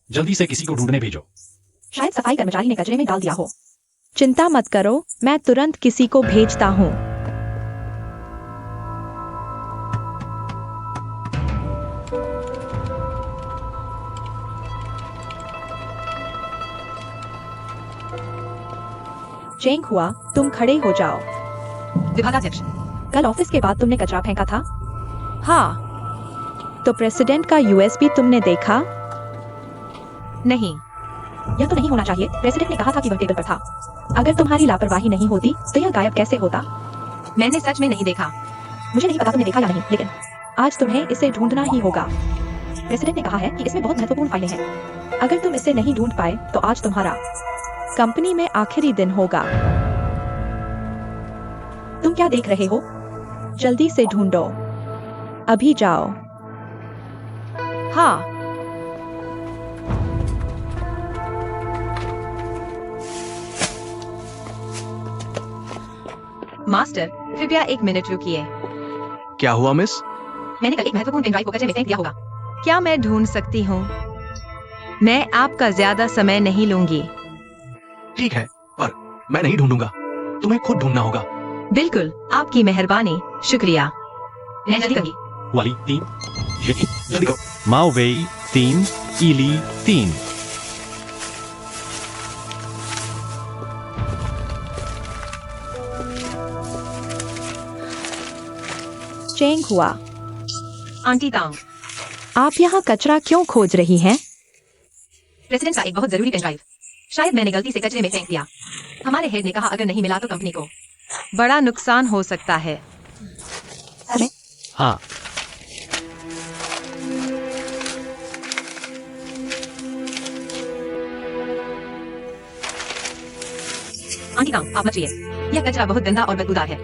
जल्दी से किसी को ढूंढने भेजो। शायद सफाई कर्मचारी ने कचरे में डाल दिया हो। चिंता मत करो, मैं तुरंत किसी को भेजता हूँ। चेंग हुआ, तुम खड़े हो जाओ। विभागाध्यक्ष, कल ऑफिस के बाद तुमने कचरा फेंका था। हाँ, तो प्रेसिडेंट का यूएसबी तुमने देखा? नहीं। यह तो नहीं होना चाहिए। प्रेसिडेंट ने कहा था कि वह टेबल पर था। अगर तुम्हारी लापरवाही नहीं होती तो यह गायब कैसे होता? मैंने सच में नहीं देखा। मुझे नहीं पता तुमने देखा या नहीं, लेकिन आज तुम्हें इसे ढूंढना ही होगा। प्रेसिडेंट ने कहा है कि इसमें बहुत महत्वपूर्ण फाइलें हैं। अगर तुम इसे नहीं ढूंढ पाए तो आज तुम्हारा कंपनी में आखिरी दिन होगा। तुम क्या देख रहे हो? जल्दी से ढूंढो, अभी जाओ। हाँ, मास्टर, कृपया 1 मिनट रुकिए। क्या हुआ मिस? मैंने कल एक महत्वपूर्ण पेन ड्राइव को कचरे में फेंक दिया होगा। क्या मैं ढूंढ सकती हूँ? मैं आपका ज्यादा समय नहीं लूंगी। ठीक है, पर मैं नहीं ढूंढूंगा, तुम्हें खुद ढूंढना होगा। बिल्कुल, आपकी मेहरबानी, शुक्रिया। मैं जल्दी करूंगी। वाली 3, जल्दी करो। माओ वेई 3, ईली 3। चेंग हुआ, आंटी तांग, आप यहाँ कचरा क्यों खोज रही हैं? प्रेसिडेंट का एक बहुत जरूरी पेन ड्राइव। शायद मैंने गलती से कचरे में फेंक दिया। हमारे हेड ने कहा अगर नहीं मिला तो कंपनी को बड़ा नुकसान हो सकता है। सच में? हाँ, आंटी तांग, आप मत छुइए। यह कचरा बहुत गंदा और बदबूदार है।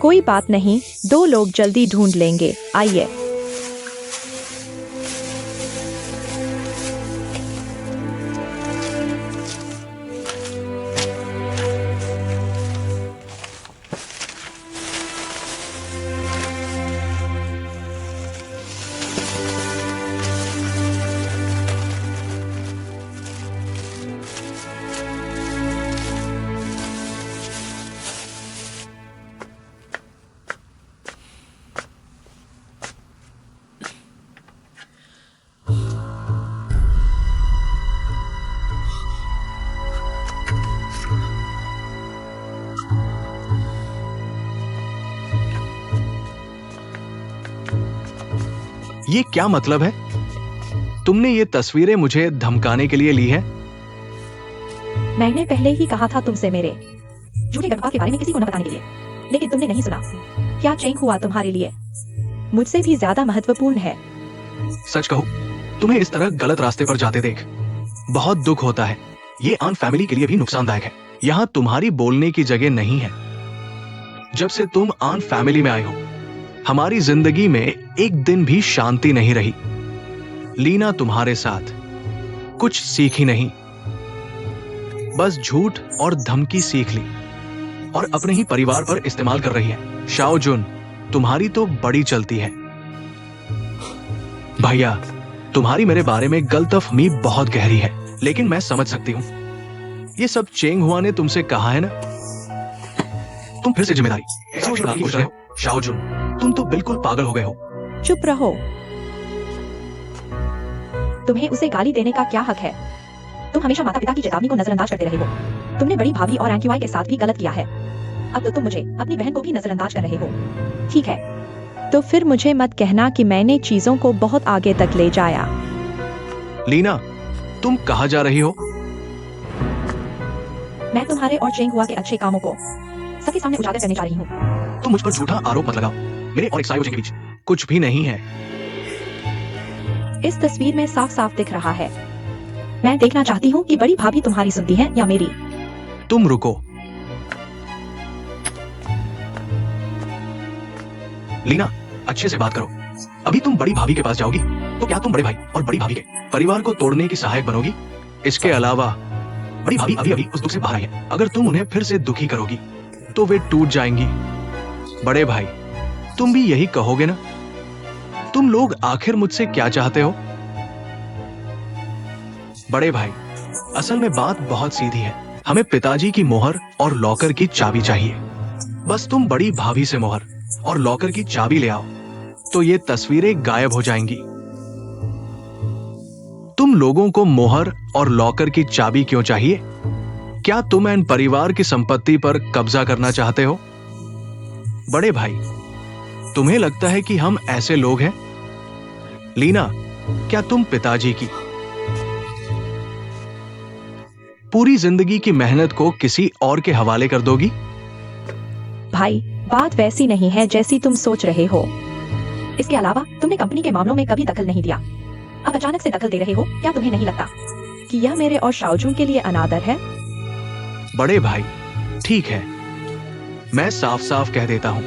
कोई बात नहीं, 2 लोग जल्दी ढूंढ लेंगे, आइए। ये क्या मतलब है? तुमने ये तस्वीरें मुझे धमकाने के लिए ली है? मैंने पहले ही कहा था तुमसे मेरे झूठे गर्भपात के बारे में किसी को न बताने के लिए, लेकिन तुमने नहीं सुना। क्या चेंग हुआ तुम्हारे लिए मुझसे भी ज्यादा महत्वपूर्ण है। सच कहूं, तुम्हें इस तरह गलत रास्ते पर जाते देख बहुत दुख होता है। ये आन फैमिली के लिए भी नुकसानदायक है। यहाँ तुम्हारी बोलने की जगह नहीं है। जब से तुम आन फैमिली में आए हो, हमारी जिंदगी में एक दिन भी शांति नहीं रही। लीना तुम्हारे साथ कुछ सीखी नहीं, बस झूठ और धमकी सीख ली और अपने ही परिवार पर इस्तेमाल कर रही है। शाओ जुन, तुम्हारी तो बड़ी चलती है। भैया, तुम्हारी मेरे बारे में गलतफहमी बहुत गहरी है, लेकिन मैं समझ सकती हूँ। ये सब चेंग हुआ ने तुमसे कहा है ना? तुम फिर से जिम्मेदारी सोच रहे हो। शाओ जुन, तुम तो बिल्कुल पागल हो गए हो। चुप रहो। तुम्हें उसे गाली देने का क्या हक है? तुम हमेशा माता पिता की चेतावनी को नजरअंदाज करते रहे हो। तुमने बड़ी भाभी और एंक्यूआई के साथ भी गलत किया है। अब तो तुम मुझे, अपनी बहन को भी नजरअंदाज कर रहे हो। ठीक है, तो फिर मुझे मत कहना कि मैंने चीजों को बहुत आगे तक ले जाया। लीना, तुम कहाँ जा रही हो? मैं तुम्हारे और चेंग हुआ के अच्छे कामों को सबके सामने उजागर करने जा रही हूँ। तुम मुझ पर झूठा आरोप मत लगाओ। मेरे और एक सायोजन के बीच कुछ भी नहीं है। इस तस्वीर में साफ साफ दिख रहा है। मैं देखना चाहती हूँ कि बड़ी भाभी तुम्हारी सुनती है या मेरी। तुम रुको। लीना, अच्छे से बात करो। अभी तुम बड़ी भाभी के पास जाओगी तो क्या तुम बड़े भाई और बड़ी भाभी के परिवार को तोड़ने की सहायक बनोगी? इसके अलावा बड़ी भाभी अभी अभी उस दुख से बाहर आई है। अगर तुम उन्हें फिर से दुखी करोगी तो वे टूट जाएंगी। बड़े भाई, तुम भी यही कहोगे ना? तुम लोग आखिर मुझसे क्या चाहते हो? बड़े भाई, असल में बात बहुत सीधी है। हमें पिताजी की मोहर और लॉकर की चाबी चाहिए। बस तुम बड़ी भाभी से मोहर और लॉकर की चाबी ले आओ तो ये तस्वीरें गायब हो जाएंगी। तुम लोगों को मोहर और लॉकर की चाबी क्यों चाहिए? क्या तुम एन परिवार की संपत्ति पर कब्जा करना चाहते हो? बड़े भाई, तुम्हें लगता है कि हम ऐसे लोग हैं? लीना, क्या तुम पिताजी की पूरी जिंदगी की मेहनत को किसी और के हवाले कर दोगी? भाई, बात वैसी नहीं है जैसी तुम सोच रहे हो। इसके अलावा तुमने कंपनी के मामलों में कभी दखल नहीं दिया। अब अचानक से दखल दे रहे हो। क्या तुम्हें नहीं लगता कि यह मेरे और शाओजून के लिए अनादर है? बड़े भाई, ठीक है, मैं साफ साफ कह देता हूं।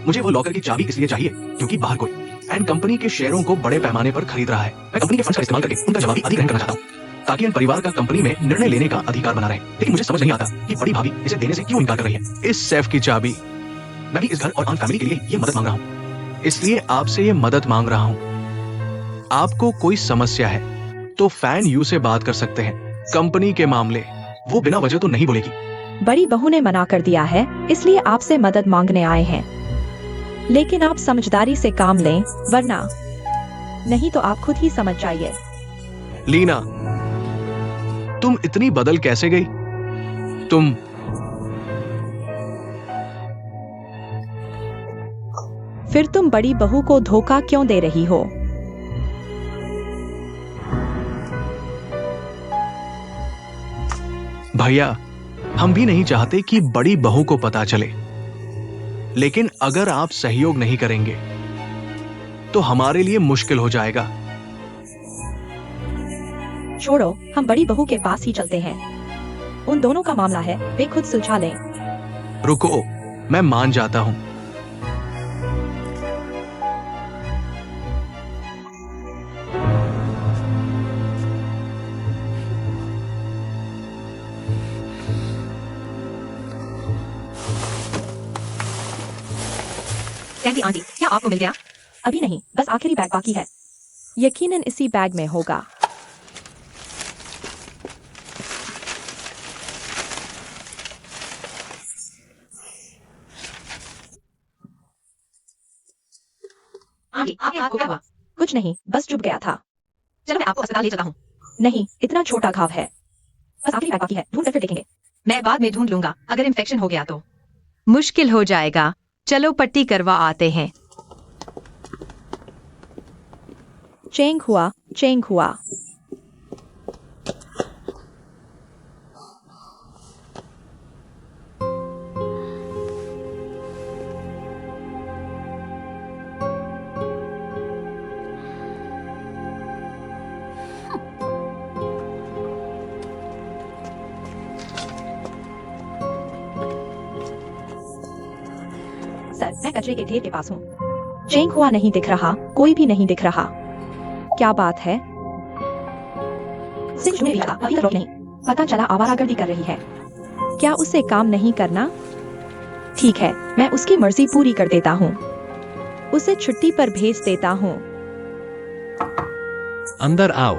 मुझे वो लॉकर की चाबी इसलिए चाहिए क्योंकि बाहर कोई एंड कंपनी के शेयरों को बड़े पैमाने पर खरीद रहा है। मैं कंपनी के फंड्स का इस्तेमाल करके उनका जवाबी अधिग्रहण करना चाहता हूं ताकि इन परिवार का कंपनी में निर्णय लेने का अधिकार बना रहे। लेकिन मुझे समझ नहीं आता कि बड़ी भाभी इसे देने से क्यों इनकार कर रही है। इस सेफ की चाबी, मैं भी इस घर और आन फैमिली के लिए ये मदद मांग रहा हूं, इसलिए आपसे ये मदद मांग रहा हूं। आपको कोई समस्या है तो फैन यू से बात कर सकते हैं। कंपनी के मामले वो बिना वजह तो नहीं बोलेगी। बड़ी बहू ने मना कर दिया है, इसलिए आपसे मदद मांगने आए हैं। लेकिन आप समझदारी से काम लें, वरना नहीं तो आप खुद ही समझ जाइए। लीना, तुम इतनी बदल कैसे गई? तुम फिर तुम बड़ी बहू को धोखा क्यों दे रही हो? भैया, हम भी नहीं चाहते कि बड़ी बहू को पता चले, लेकिन अगर आप सहयोग नहीं करेंगे तो हमारे लिए मुश्किल हो जाएगा। छोड़ो, हम बड़ी बहू के पास ही चलते हैं। उन दोनों का मामला है, वे खुद सुलझा लें। रुको, मैं मान जाता हूं। कैसी आंटी, क्या आपको मिल गया? अभी नहीं, बस आखिरी बैग बाकी है। यकीनन इसी बैग में होगा। आंटी, आपके हाथ को क्या हुआ? कुछ नहीं, बस चुभ गया था। चलो मैं आपको अस्पताल ले चलता हूँ। नहीं, इतना छोटा घाव है। बस आखिरी बैग बाकी है, ढूंढ कर फिर देखेंगे। मैं बाद में ढूंढ लूंगा, अगर इन्फेक्शन हो गया तो। मुश्किल हो जाएगा। चलो पट्टी करवा आते हैं। चेंग हुआ, चेंग हुआ। सर, मैं कचरे के ढेर के पास हूँ। चेंग हुआ नहीं दिख रहा, कोई भी नहीं दिख रहा। क्या बात है? सिंह में भी लगा, अभी तक रोक नहीं। पता चला आवारागर्दी कर रही है। क्या उसे काम नहीं करना? ठीक है, मैं उसकी मर्जी पूरी कर देता हूँ। उसे छुट्टी पर भेज देता हूँ। अंदर आओ।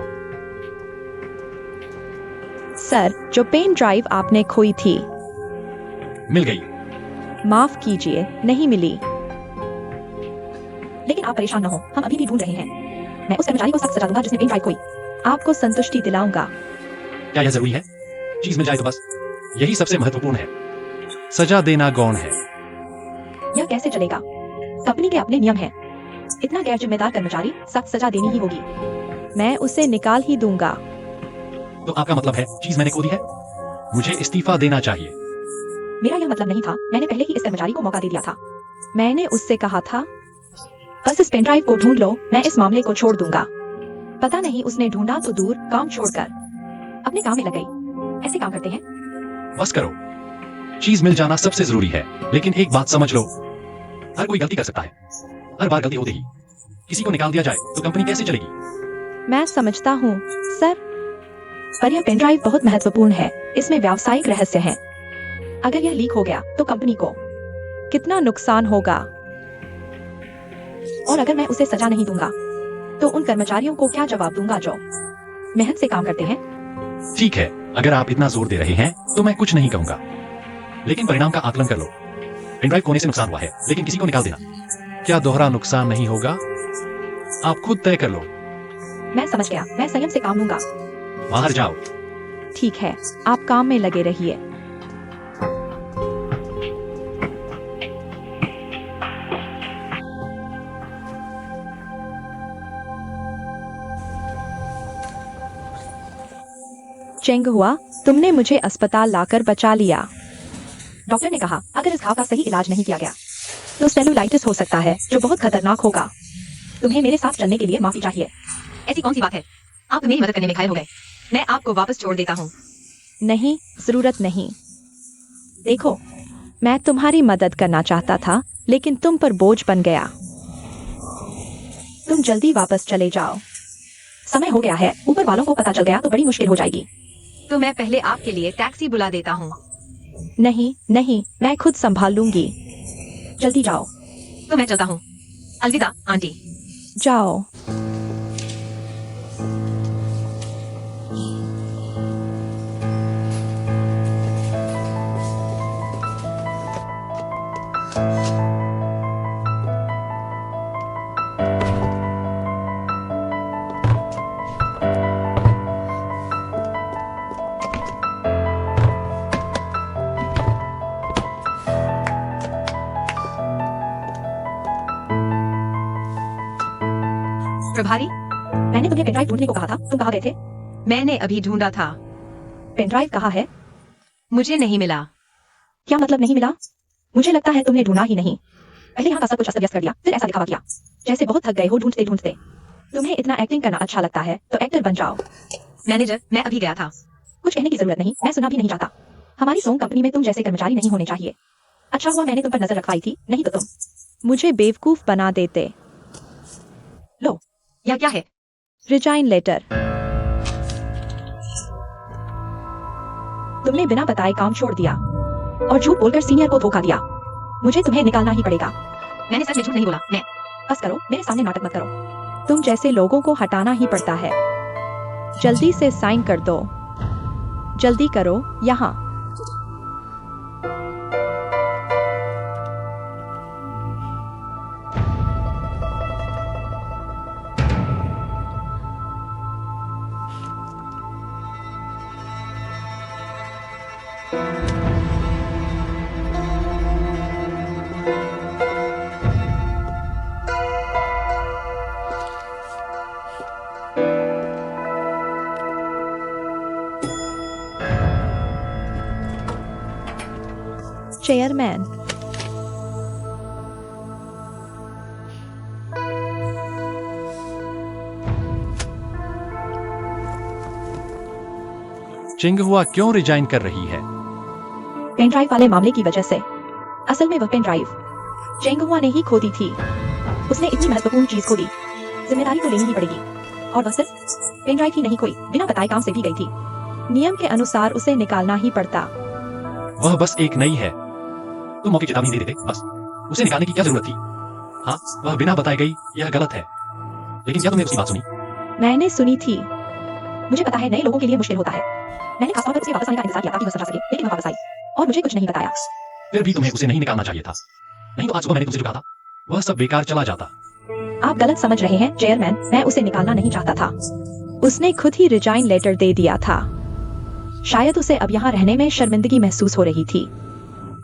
सर, जो पेन ड्राइव आपने खोई थी, मिल गई। माफ कीजिए, नहीं मिली। लेकिन आप परेशान न हो, हम अभी भी ढूंढ रहे हैं। मैं उस कर्मचारी को सख्त सजा दूंगा जिसने पेन ड्राइव खोई। आपको संतुष्टि दिलाऊंगा। क्या यह जरूरी है? चीज मिल जाए तो बस, यही सबसे महत्वपूर्ण है। सजा देना गौण है। यह कैसे चलेगा? कंपनी के अपने नियम हैं। इतना गैर जिम्मेदार कर्मचारी, सख्त सजा देनी ही होगी। मैं उसे निकाल ही दूंगा। तो आपका मतलब है चीज मैंने खो दी है? मुझे इस्तीफा देना चाहिए। मेरा यह मतलब नहीं था, मैंने पहले ही इस कर्मचारी को मौका दे दिया था। मैंने उससे कहा था, बस इस पेन ड्राइव को ढूंढ लो, मैं इस मामले को छोड़ दूंगा। पता नहीं उसने ढूंढा तो दूर, काम छोड़कर अपने काम में लग गई। ऐसे काम करते हैं। बस करो, चीज मिल जाना सबसे जरूरी है। लेकिन एक बात समझ लो, हर कोई गलती कर सकता है। हर बार गलती होते ही किसी को निकाल दिया जाए तो कंपनी कैसे चलेगी? मैं समझता हूँ सर, पर यह पेन ड्राइव बहुत महत्वपूर्ण है। इसमें व्यावसायिक रहस्य है। अगर यह लीक हो गया तो कंपनी को कितना नुकसान होगा, और अगर मैं उसे सजा नहीं दूंगा तो उन कर्मचारियों को क्या जवाब दूंगा जो मेहनत से काम करते हैं। ठीक है, अगर आप इतना जोर दे रहे हैं तो मैं कुछ नहीं कहूंगा, लेकिन परिणाम का आकलन कर लो। पेन ड्राइव खोने से नुकसान हुआ है, लेकिन किसी को निकाल देना क्या दोहरा नुकसान नहीं होगा? आप खुद तय कर लो। मैं समझ गया, मैं संयम से काम लूंगा। बाहर जाओ। ठीक है, आप काम में लगे रहिए। चेंग हुआ, तुमने मुझे अस्पताल लाकर बचा लिया। डॉक्टर ने कहा अगर इस घाव का सही इलाज नहीं किया गया तो सेलुलाइटिस हो सकता है, जो बहुत खतरनाक होगा। तुम्हें मेरे साथ चलने के लिए माफी चाहिए। ऐसी कौन सी बात है? आप मेरी मदद करने में घायल हो गए। मैं आपको वापस छोड़ देता हूँ। नहीं, जरूरत नहीं। देखो, मैं तुम्हारी मदद करना चाहता था, लेकिन तुम पर बोझ बन गया। तुम जल्दी वापस चले जाओ। समय हो गया है। ऊपर वालों को पता चल गया तो बड़ी मुश्किल हो जाएगी। तो मैं पहले आपके लिए टैक्सी बुला देता हूँ। नहीं नहीं, मैं खुद संभाल लूंगी। जल्दी जाओ। तो मैं चलता हूँ। अलविदा आंटी। जाओ। प्रभारी, मैंने तुम्हें पेनड्राइव ढूंढने को कहा था, तुम कहाँ गए थे? मैंने अभी ढूंढा था। पेनड्राइव कहाँ है? मुझे नहीं मिला। क्या मतलब नहीं मिला? मुझे लगता है तुमने ढूंढा ही नहीं। पहले यहाँ का सब कुछ अस्त व्यस्त कर दिया, फिर ऐसा दिखावा किया जैसे बहुत थक गए हो ढूंढते ढूंढते। तुम्हें इतना एक्टिंग करना अच्छा लगता है तो एक्टर बन जाओ। मैनेजर, मैं अभी गया था। कुछ कहने की जरूरत नहीं, मैं सुनना भी नहीं चाहता। हमारी सोंग कंपनी में तुम जैसे कर्मचारी नहीं होने चाहिए। अच्छा हुआ मैंने तुम पर नजर रखवाई थी, नहीं तो तुम मुझे बेवकूफ बना देते। लो, यह क्या है? Resign letter. तुमने बिना बताए काम छोड़ दिया और झूठ बोलकर सीनियर को धोखा दिया। मुझे तुम्हें निकालना ही पड़ेगा। मैंने सच में झूठ नहीं बोला। मैं बस करो, मेरे सामने नाटक मत करो। तुम जैसे लोगों को हटाना ही पड़ता है। जल्दी से साइन कर दो। जल्दी करो, यहाँ। चेयरमैन, चिंग हुआ क्यों रिजाइन कर रही है? पेन ड्राइव वाले मामले की वजह से। असल में वह पेन ड्राइव चेंग हुआ ने ही खो दी थी। उसने इतनी महत्वपूर्ण चीज खो दी, जिम्मेदारी तो लेनी ही पड़ेगी। और वह सिर्फ पेन ड्राइव ही नहीं खोई, बिना बताए काम से भी गई थी। नियम के अनुसार उसे निकालना ही पड़ता। वह बस एक नई है, तुम मौके चेतावनी दे देते, बस। उसे निकालने की क्या जरूरत थी? हाँ, वह बिना बताए गई, यह गलत है। लेकिन क्या तुमने उसकी बात सुनी? मैंने सुनी थी। मुझे पता है नए लोगों के लिए मुश्किल होता है। मैंने खासतौर पर उसे वापस आने का इंतजार किया ताकि वह समझा सके, लेकिन वह वापस आई और मुझे कुछ नहीं बताया। फिर भी तुम्हें उसे नहीं निकालना चाहिए था। नहीं तो आज सुबह मैंने तुमसे जो कहा था, वह सब बेकार चला जाता। आप गलत समझ रहे हैं चेयरमैन, मैं उसे निकालना नहीं चाहता था। उसने खुद ही रिजाइन लेटर दे दिया था। शायद उसे अब यहाँ रहने में शर्मिंदगी महसूस हो रही थी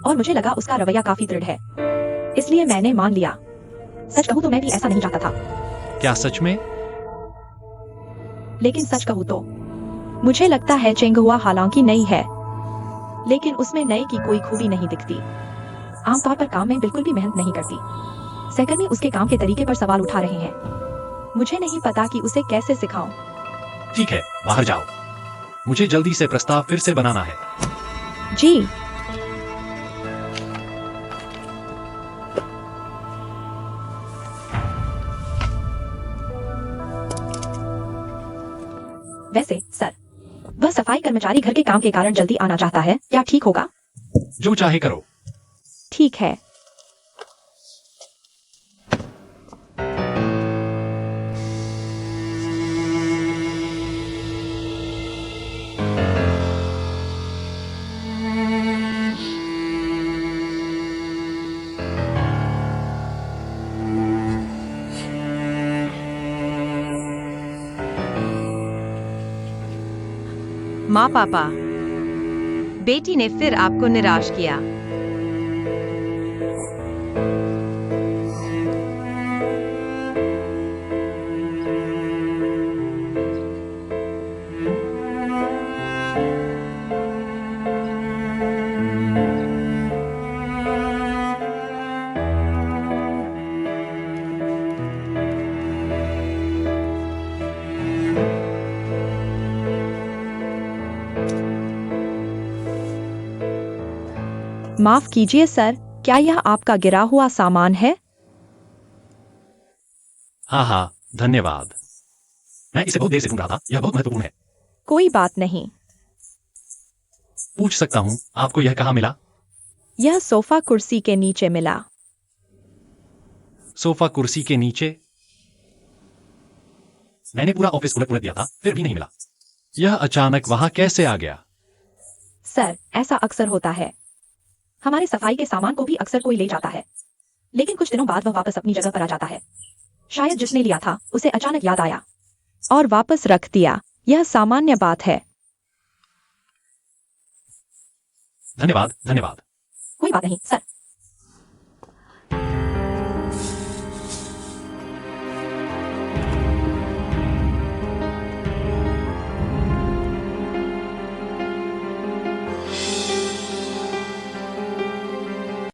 और मुझे लगा उसका रवैया काफी दृढ़ है, इसलिए मैंने मान लिया। सच कहूँ तो मैं भी ऐसा नहीं चाहता था। क्या सच में? लेकिन सच कहूँ तो मुझे लगता है चेंग हुआ हालांकि नई है, लेकिन उसमें नए की कोई खूबी नहीं दिखती। आमतौर पर काम में बिल्कुल भी मेहनत नहीं करती। सहकर्मी उसके काम के तरीके पर सवाल उठा रहे हैं। मुझे नहीं पता कि उसे कैसे सिखाऊं। ठीक है, बाहर जाओ। मुझे जल्दी से प्रस्ताव फिर से बनाना है। जी। वैसे सर, वह सफाई कर्मचारी घर के काम के कारण जल्दी आना चाहता है, क्या ठीक होगा? जो चाहे करो। ठीक है। माँ पापा, बेटी ने फिर आपको निराश किया। माफ कीजिए सर, क्या यह आपका गिरा हुआ सामान है? हाँ हाँ, धन्यवाद। मैं इसे बहुत देर से ढूंढ रहा था, यह बहुत महत्वपूर्ण है। कोई बात नहीं। पूछ सकता हूँ, आपको यह कहाँ मिला? यह सोफा कुर्सी के नीचे मिला। सोफा कुर्सी के नीचे? मैंने पूरा ऑफिस उलट पुलट दिया था, फिर भी नहीं मिला। यह अचानक वहां कैसे आ गया? सर, ऐसा अक्सर होता है। हमारे सफाई के सामान को भी अक्सर कोई ले जाता है, लेकिन कुछ दिनों बाद वह वापस अपनी जगह पर आ जाता है। शायद जिसने लिया था उसे अचानक याद आया और वापस रख दिया। यह सामान्य बात है। धन्यवाद, धन्यवाद। कोई बात नहीं सर।